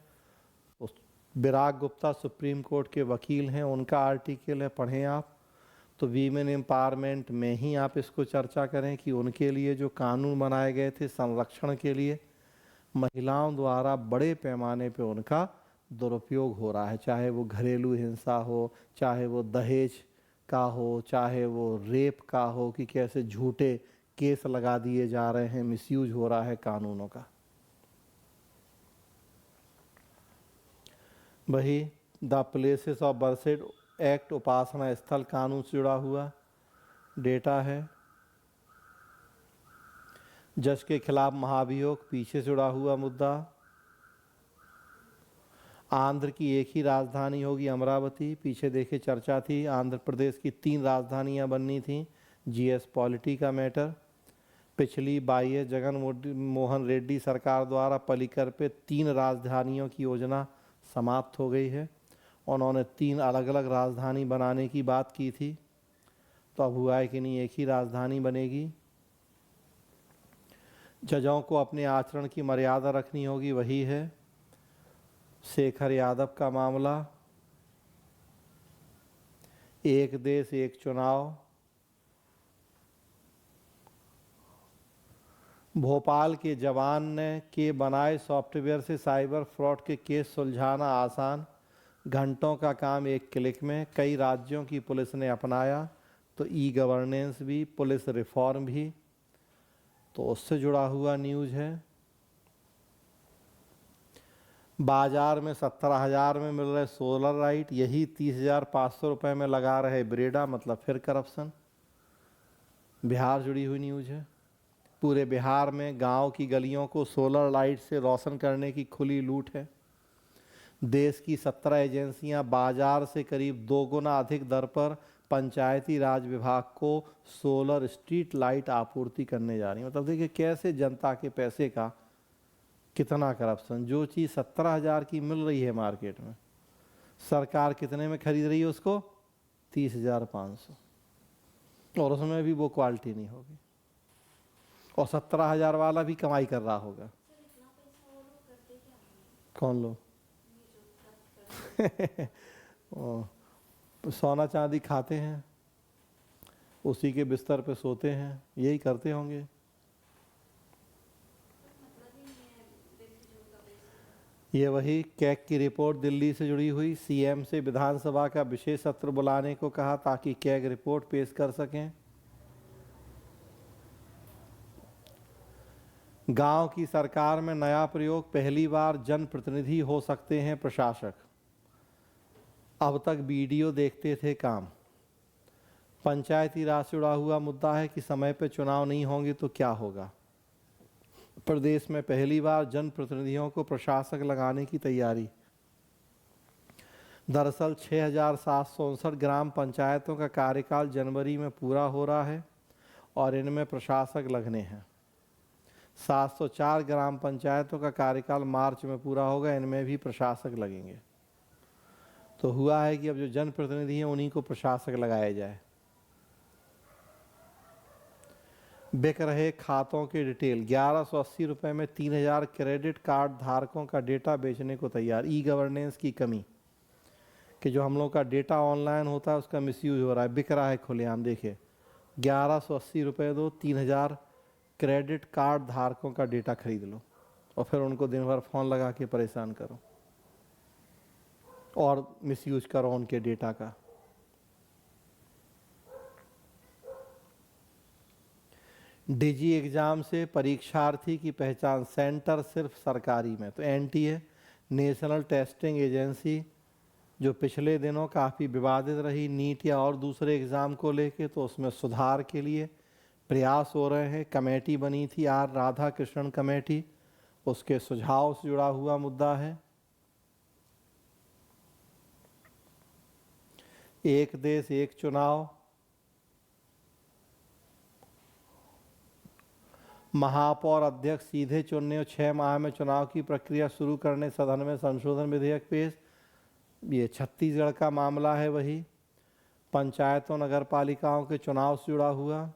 विराग गुप्ता सुप्रीम कोर्ट के वकील हैं, उनका आर्टिकल है, पढ़ें आप। तो वीमेन एम्पावरमेंट में ही आप इसको चर्चा करें कि उनके लिए जो कानून बनाए गए थे संरक्षण के लिए, महिलाओं द्वारा बड़े पैमाने पे उनका दुरुपयोग हो रहा है। चाहे वो घरेलू हिंसा हो, चाहे वो दहेज का हो, चाहे वो रेप का हो, कि कैसे झूठे केस लगा दिए जा रहे हैं, मिसयूज हो रहा है कानूनों का। वही the places of worship act उपासना स्थल कानून से जुड़ा हुआ डेटा है। जज के खिलाफ महाभियोग, पीछे से जुड़ा हुआ मुद्दा। आंध्र की एक ही राजधानी होगी, अमरावती। पीछे देखिए चर्चा थी, आंध्र प्रदेश की 3 राजधानियां बननी थीं, जीएस पॉलिटी का मैटर। पिछली वाईएस जगन मोहन रेड्डी सरकार द्वारा पलिकर पे 3 राजधानियों की योजना समाप्त हो गई है। उन्होंने 3 अलग अलग राजधानी बनाने की बात की थी, तो अब हुआ है कि नहीं, एक ही राजधानी बनेगी। जजों को अपने आचरण की मर्यादा रखनी होगी, वही है शेखर यादव का मामला। एक देश एक चुनाव। भोपाल के जवान ने के बनाए सॉफ्टवेयर से साइबर फ्रॉड के केस सुलझाना आसान, घंटों का काम एक क्लिक में। कई राज्यों की पुलिस ने अपनाया, तो ई गवर्नेंस भी, पुलिस रिफॉर्म भी, तो उससे जुड़ा हुआ न्यूज़ है। बाजार में 17,000 में मिल रहे सोलर लाइट, यही 30,500 रुपये में लगा रहे ब्रेडा, मतलब फिर करप्शन। बिहार जुड़ी हुई न्यूज़ है। पूरे बिहार में गांव की गलियों को सोलर लाइट से रोशन करने की खुली लूट है। देश की 17 एजेंसियां बाजार से करीब 2 गुना अधिक दर पर पंचायती राज विभाग को सोलर स्ट्रीट लाइट आपूर्ति करने जा रही है। मतलब देखिए कैसे जनता के पैसे का कितना करप्शन। जो चीज़ 17,000 की मिल रही है मार्केट में, सरकार कितने में खरीद रही है उसको, 30,500, और उसमें भी वो क्वालिटी नहीं होगी, और 17,000 वाला भी कमाई कर रहा होगा। कौन लोग? सोना चांदी खाते हैं, उसी के बिस्तर पे सोते हैं, यही करते होंगे। ये वही कैग की रिपोर्ट दिल्ली से जुड़ी हुई, सीएम से विधानसभा का विशेष सत्र बुलाने को कहा ताकि कैग रिपोर्ट पेश कर सकें। गांव की सरकार में नया प्रयोग, पहली बार जनप्रतिनिधि हो सकते हैं प्रशासक। अब तक वीडियो देखते थे काम। पंचायती राज से जुड़ा हुआ मुद्दा है कि समय पर चुनाव नहीं होंगे तो क्या होगा। प्रदेश में पहली बार जनप्रतिनिधियों को प्रशासक लगाने की तैयारी। दरअसल 6,759 ग्राम पंचायतों का कार्यकाल जनवरी में पूरा हो रहा है और इनमें प्रशासक लगने हैं। 704 ग्राम पंचायतों का कार्यकाल मार्च में पूरा होगा, इनमें भी प्रशासक लगेंगे। तो हुआ है कि अब जो जनप्रतिनिधि हैं उन्हीं को प्रशासक लगाया जाए। बिक रहे खातों के डिटेल, 1180 रुपये में 3000 क्रेडिट कार्ड धारकों का डेटा बेचने को तैयार। ई गवर्नेंस की कमी कि जो हम लोग का डेटा ऑनलाइन होता है उसका मिसयूज हो रहा है, बिक रहा है खुलेआम। देखिए 1180 रुपये दो, 3000 क्रेडिट कार्ड धारकों का डेटा खरीद लो और फिर उनको दिन भर फ़ोन लगा के परेशान करो और मिसयूज करो उनके डेटा का। डिजी एग्ज़ाम से परीक्षार्थी की पहचान, सेंटर सिर्फ सरकारी में। तो एनटीए, नेशनल टेस्टिंग एजेंसी, जो पिछले दिनों काफ़ी विवादित रही नीट या और दूसरे एग्ज़ाम को लेके, तो उसमें सुधार के लिए प्रयास हो रहे हैं। कमेटी बनी थी आर राधाकृष्णन कमेटी, उसके सुझाव से जुड़ा हुआ मुद्दा है। एक देश एक चुनाव, महापौर अध्यक्ष सीधे चुनने और 6 माह में चुनाव की प्रक्रिया शुरू करने सदन में संशोधन विधेयक पेश। ये छत्तीसगढ़ का मामला है, वही पंचायतों नगर पालिकाओं के चुनाव से जुड़ा हुआ।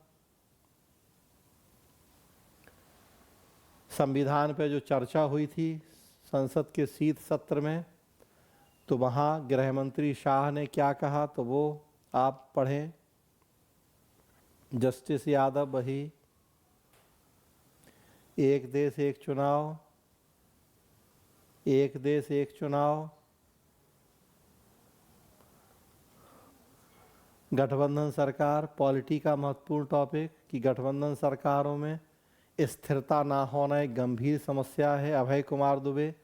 संविधान पर जो चर्चा हुई थी संसद के शीत सत्र में, तो वहाँ गृह मंत्री शाह ने क्या कहा तो वो आप पढ़ें। जस्टिस यादव, वही एक देश एक चुनाव, एक देश एक चुनाव। गठबंधन सरकार, पॉलिटी का महत्वपूर्ण टॉपिक कि गठबंधन सरकारों में स्थिरता ना होना एक गंभीर समस्या है। अभय कुमार दुबे,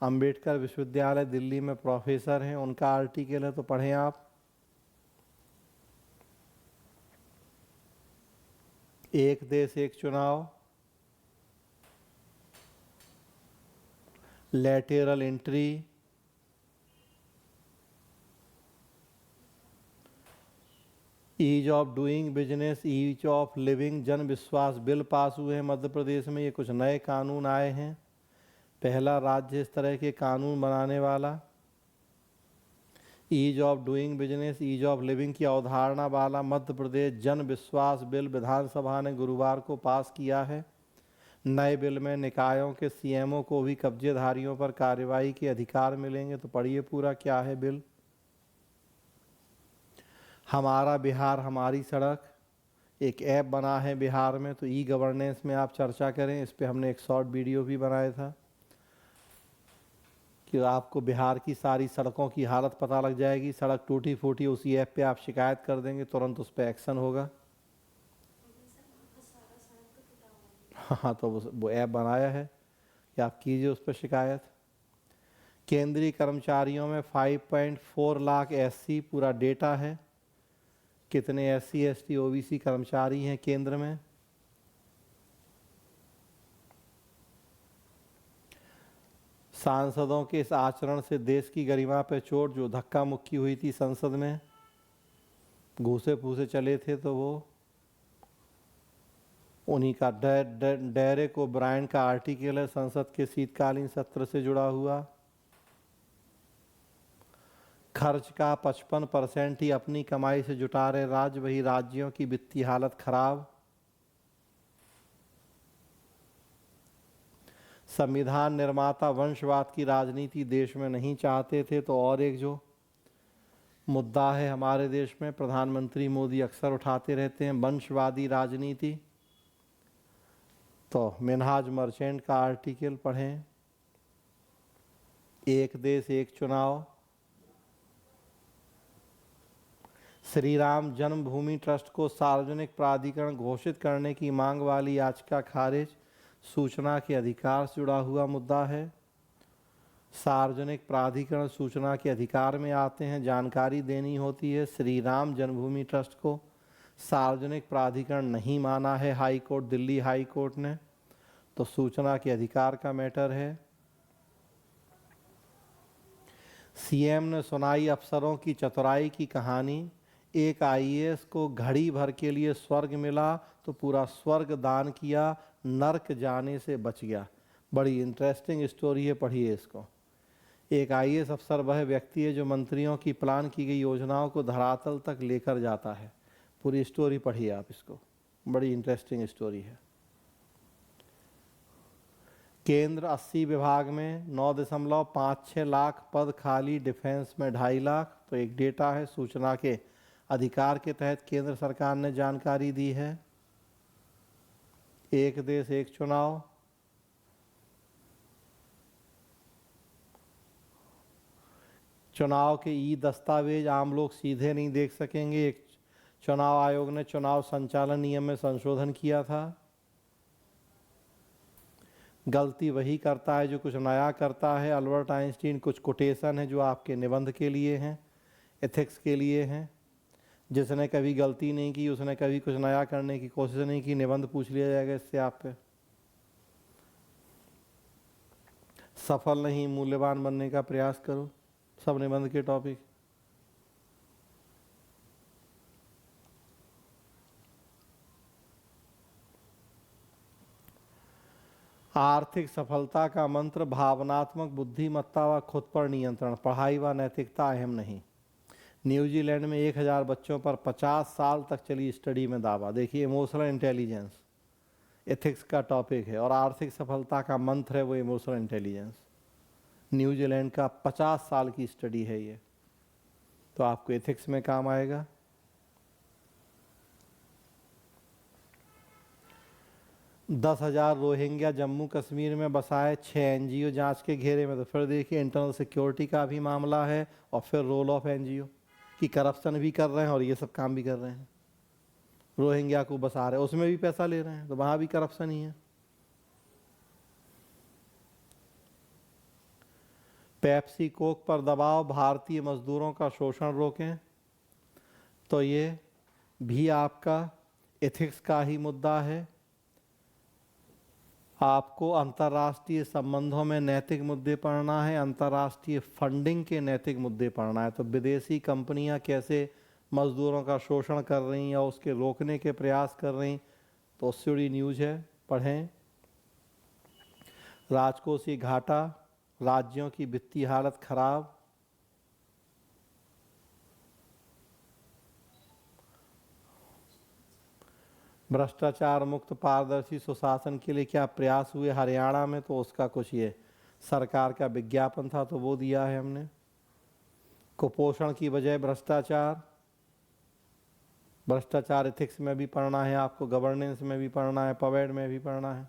अंबेडकर विश्वविद्यालय दिल्ली में प्रोफेसर हैं, उनका आर्टिकल है, तो पढ़ें आप। एक देश एक चुनाव, lateral entry, ease of doing business, ease of living, जन विश्वास बिल पास हुए हैं मध्य प्रदेश में। ये कुछ नए कानून आए हैं, पहला राज्य इस तरह के कानून बनाने वाला। Ease of doing business, ease of living की अवधारणा वाला मध्य प्रदेश जन विश्वास बिल विधानसभा ने गुरुवार को पास किया है। नए बिल में निकायों के सीएमओ को भी कब्जेधारियों पर कार्रवाई के अधिकार मिलेंगे। तो पढ़िए पूरा क्या है बिल। हमारा बिहार हमारी सड़क, एक ऐप बना है बिहार में, तो ई गवर्नेंस में आप चर्चा करें। इस पे हमने एक शॉर्ट वीडियो भी बनाया था कि आपको बिहार की सारी सड़कों की हालत पता लग जाएगी। सड़क टूटी फूटी, उसी ऐप पे आप शिकायत कर देंगे, तुरंत उस पर एक्शन होगा। हाँ, तो वो ऐप बनाया है कि आप कीजिए उस पर शिकायत। केंद्रीय कर्मचारियों में 5.4 लाख एससी, पूरा डेटा है कितने एससी एसटी ओबीसी कर्मचारी हैं केंद्र में। सांसदों के इस आचरण से देश की गरिमा पे चोट, जो धक्का मुक्की हुई थी संसद में, घूसे फूसे चले थे, तो वो उन्हीं का डेरेक ओब्रायन का आर्टिकल है संसद के शीतकालीन सत्र से जुड़ा हुआ। खर्च का 55% ही अपनी कमाई से जुटा रहे राज्य, वही राज्यों की वित्तीय हालत खराब। संविधान निर्माता वंशवाद की राजनीति देश में नहीं चाहते थे। तो और एक जो मुद्दा है हमारे देश में, प्रधानमंत्री मोदी अक्सर उठाते रहते हैं, वंशवादी राजनीति। तो मिनहाज मर्चेंट का आर्टिकल पढ़ें, एक देश एक चुनाव, श्री राम जन्मभूमि ट्रस्ट को सार्वजनिक प्राधिकरण घोषित करने की मांग वाली याचिका खारिज, सूचना के अधिकार से जुड़ा हुआ मुद्दा है। सार्वजनिक प्राधिकरण सूचना के अधिकार में आते हैं, जानकारी देनी होती है। श्री राम जन्मभूमि ट्रस्ट को सार्वजनिक प्राधिकरण नहीं माना है high court, Delhi high court ने, तो सूचना के अधिकार का मैटर है। सीएम ने सुनाई अफसरों की चतुराई की कहानी, एक आईएएस को घड़ी भर के लिए स्वर्ग मिला तो पूरा स्वर्ग दान किया, नर्क जाने से बच गया। बड़ी इंटरेस्टिंग स्टोरी है, पढ़िए इसको। एक आईएएस अफसर वह व्यक्ति है जो मंत्रियों की प्लान की गई योजनाओं को धरातल तक लेकर जाता है। पूरी स्टोरी पढ़िए आप इसको, बड़ी इंटरेस्टिंग स्टोरी है। केंद्र 80 विभाग में 9.56 लाख पद खाली, डिफेंस में 2.5 लाख। तो एक डेटा है, सूचना के अधिकार के तहत केंद्र सरकार ने जानकारी दी है। एक देश एक चुनाव, चुनाव के ई दस्तावेज आम लोग सीधे नहीं देख सकेंगे। एक चुनाव आयोग ने चुनाव संचालन नियम में संशोधन किया था। गलती वही करता है जो कुछ नया करता है। अल्बर्ट आइंस्टीन कुछ कोटेशन है जो आपके निबंध के लिए हैं, एथिक्स के लिए हैं। जिसने कभी गलती नहीं की, उसने कभी कुछ नया करने की कोशिश नहीं की, निबंध पूछ लिया जाएगा इससे आप पे। सफल नहीं, मूल्यवान बनने का प्रयास करो, सब निबंध के टॉपिक। आर्थिक सफलता का मंत्र भावनात्मक बुद्धिमत्ता व खुद पर नियंत्रण, पढ़ाई व नैतिकता अहम नहीं। न्यूजीलैंड में 1000 बच्चों पर 50 साल तक चली स्टडी में दावा। देखिए, इमोशनल इंटेलिजेंस एथिक्स का टॉपिक है और आर्थिक सफलता का मंत्र है वो इमोशनल इंटेलिजेंस। न्यूजीलैंड का 50 साल की स्टडी है ये, तो आपको एथिक्स में काम आएगा। दस 10,000 रोहिंग्या जम्मू कश्मीर में बसाए, 6 एनजीओ जांच के घेरे में। तो फिर देखिए, इंटरनल सिक्योरिटी का भी मामला है और फिर रोल ऑफ एनजीओ की करप्शन भी कर रहे हैं और ये सब काम भी कर रहे हैं। रोहिंग्या को बसा रहे हैं, उसमें भी पैसा ले रहे हैं, तो वहाँ भी करप्शन ही है। पेप्सी कोक पर दबाव, भारतीय मजदूरों का शोषण रोकें, तो ये भी आपका एथिक्स का ही मुद्दा है। आपको अंतर्राष्ट्रीय संबंधों में नैतिक मुद्दे पढ़ना है, अंतर्राष्ट्रीय फंडिंग के नैतिक मुद्दे पढ़ना है। तो विदेशी कंपनियां कैसे मजदूरों का शोषण कर रही हैं या उसके रोकने के प्रयास कर रही, तो उससे जुड़ी न्यूज़ है, पढ़ें। राजकोषीय घाटा, राज्यों की वित्तीय हालत खराब, भ्रष्टाचार मुक्त पारदर्शी सुशासन के लिए क्या प्रयास हुए हरियाणा में, तो उसका कुछ ये सरकार का विज्ञापन था तो वो दिया है हमने। कुपोषण की वजह भ्रष्टाचार, भ्रष्टाचार एथिक्स में भी पढ़ना है आपको, गवर्नेंस में भी पढ़ना है, पवेड में भी पढ़ना है।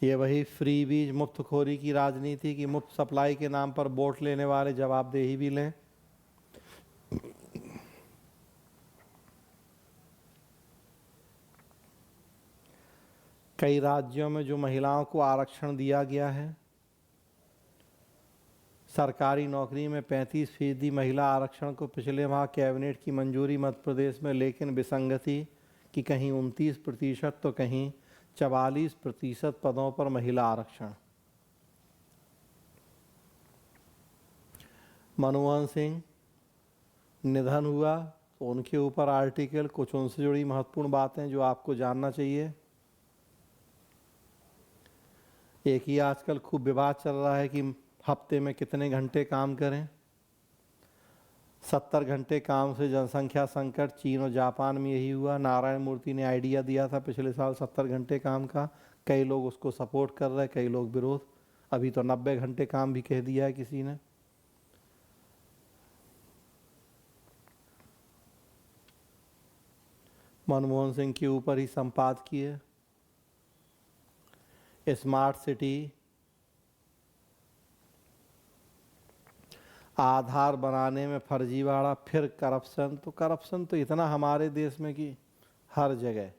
ये वही फ्री बीज मुफ्तखोरी की राजनीति की, मुफ्त सप्लाई के नाम पर वोट लेने वाले जवाबदेही भी लें। कई राज्यों में जो महिलाओं को आरक्षण दिया गया है, सरकारी नौकरी में 35% महिला आरक्षण को पिछले माह कैबिनेट की मंजूरी मध्य प्रदेश में, लेकिन विसंगति कि कहीं 29% तो कहीं 44% पदों पर महिला आरक्षण। मनमोहन सिंह निधन हुआ तो उनके ऊपर आर्टिकल, कुछ उनसे जुड़ी महत्वपूर्ण बातें जो आपको जानना चाहिए। एक ही आजकल खूब विवाद चल रहा है कि हफ्ते में कितने घंटे काम करें। 70 घंटे काम से जनसंख्या संकट, चीन और जापान में यही हुआ। नारायण मूर्ति ने आइडिया दिया था पिछले साल 70 घंटे काम का, कई लोग उसको सपोर्ट कर रहे हैं, कई लोग विरोध। अभी तो 90 घंटे काम भी कह दिया है किसी ने। मनमोहन सिंह के ऊपर ही संपादकीय, स्मार्ट सिटी, आधार बनाने में फर्जीवाड़ा, फिर करप्शन। तो करप्शन तो इतना हमारे देश में कि हर जगह।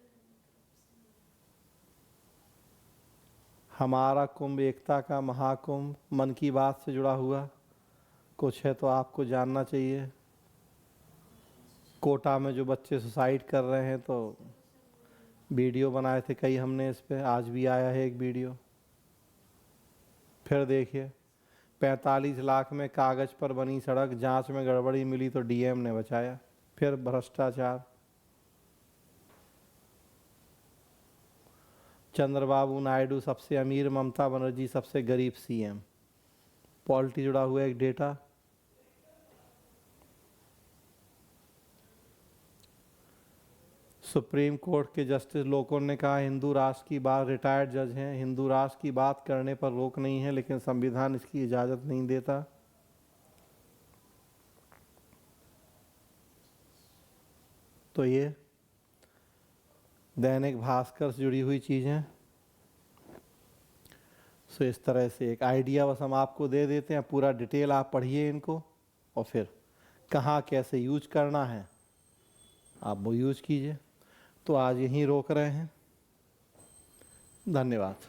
हमारा कुंभ, एकता का महाकुंभ, मन की बात से जुड़ा हुआ कुछ है तो आपको जानना चाहिए। कोटा में जो बच्चे सुसाइड कर रहे हैं, तो वीडियो बनाए थे कई हमने इस पे, आज भी आया है एक वीडियो। फिर देखिए 45 लाख में कागज पर बनी सड़क, जांच में गड़बड़ी मिली तो डीएम ने बचाया। फिर भ्रष्टाचार। चंद्रबाबू नायडू सबसे अमीर, ममता बनर्जी सबसे गरीब सीएम। पॉलिटी जुड़ा हुआ एक डेटा। सुप्रीम कोर्ट के जस्टिस लोकुर ने कहा हिंदू राष्ट्र की बात, रिटायर्ड जज हैं, हिंदू राष्ट्र की बात करने पर रोक नहीं है, लेकिन संविधान इसकी इजाज़त नहीं देता। तो ये दैनिक भास्कर से जुड़ी हुई चीज़ें। सो इस तरह से एक आइडिया बस हम आपको दे देते हैं, पूरा डिटेल आप पढ़िए इनको, और फिर कहाँ कैसे यूज करना है आप वो यूज कीजिए। तो आज यहीं रोक रहे हैं। धन्यवाद।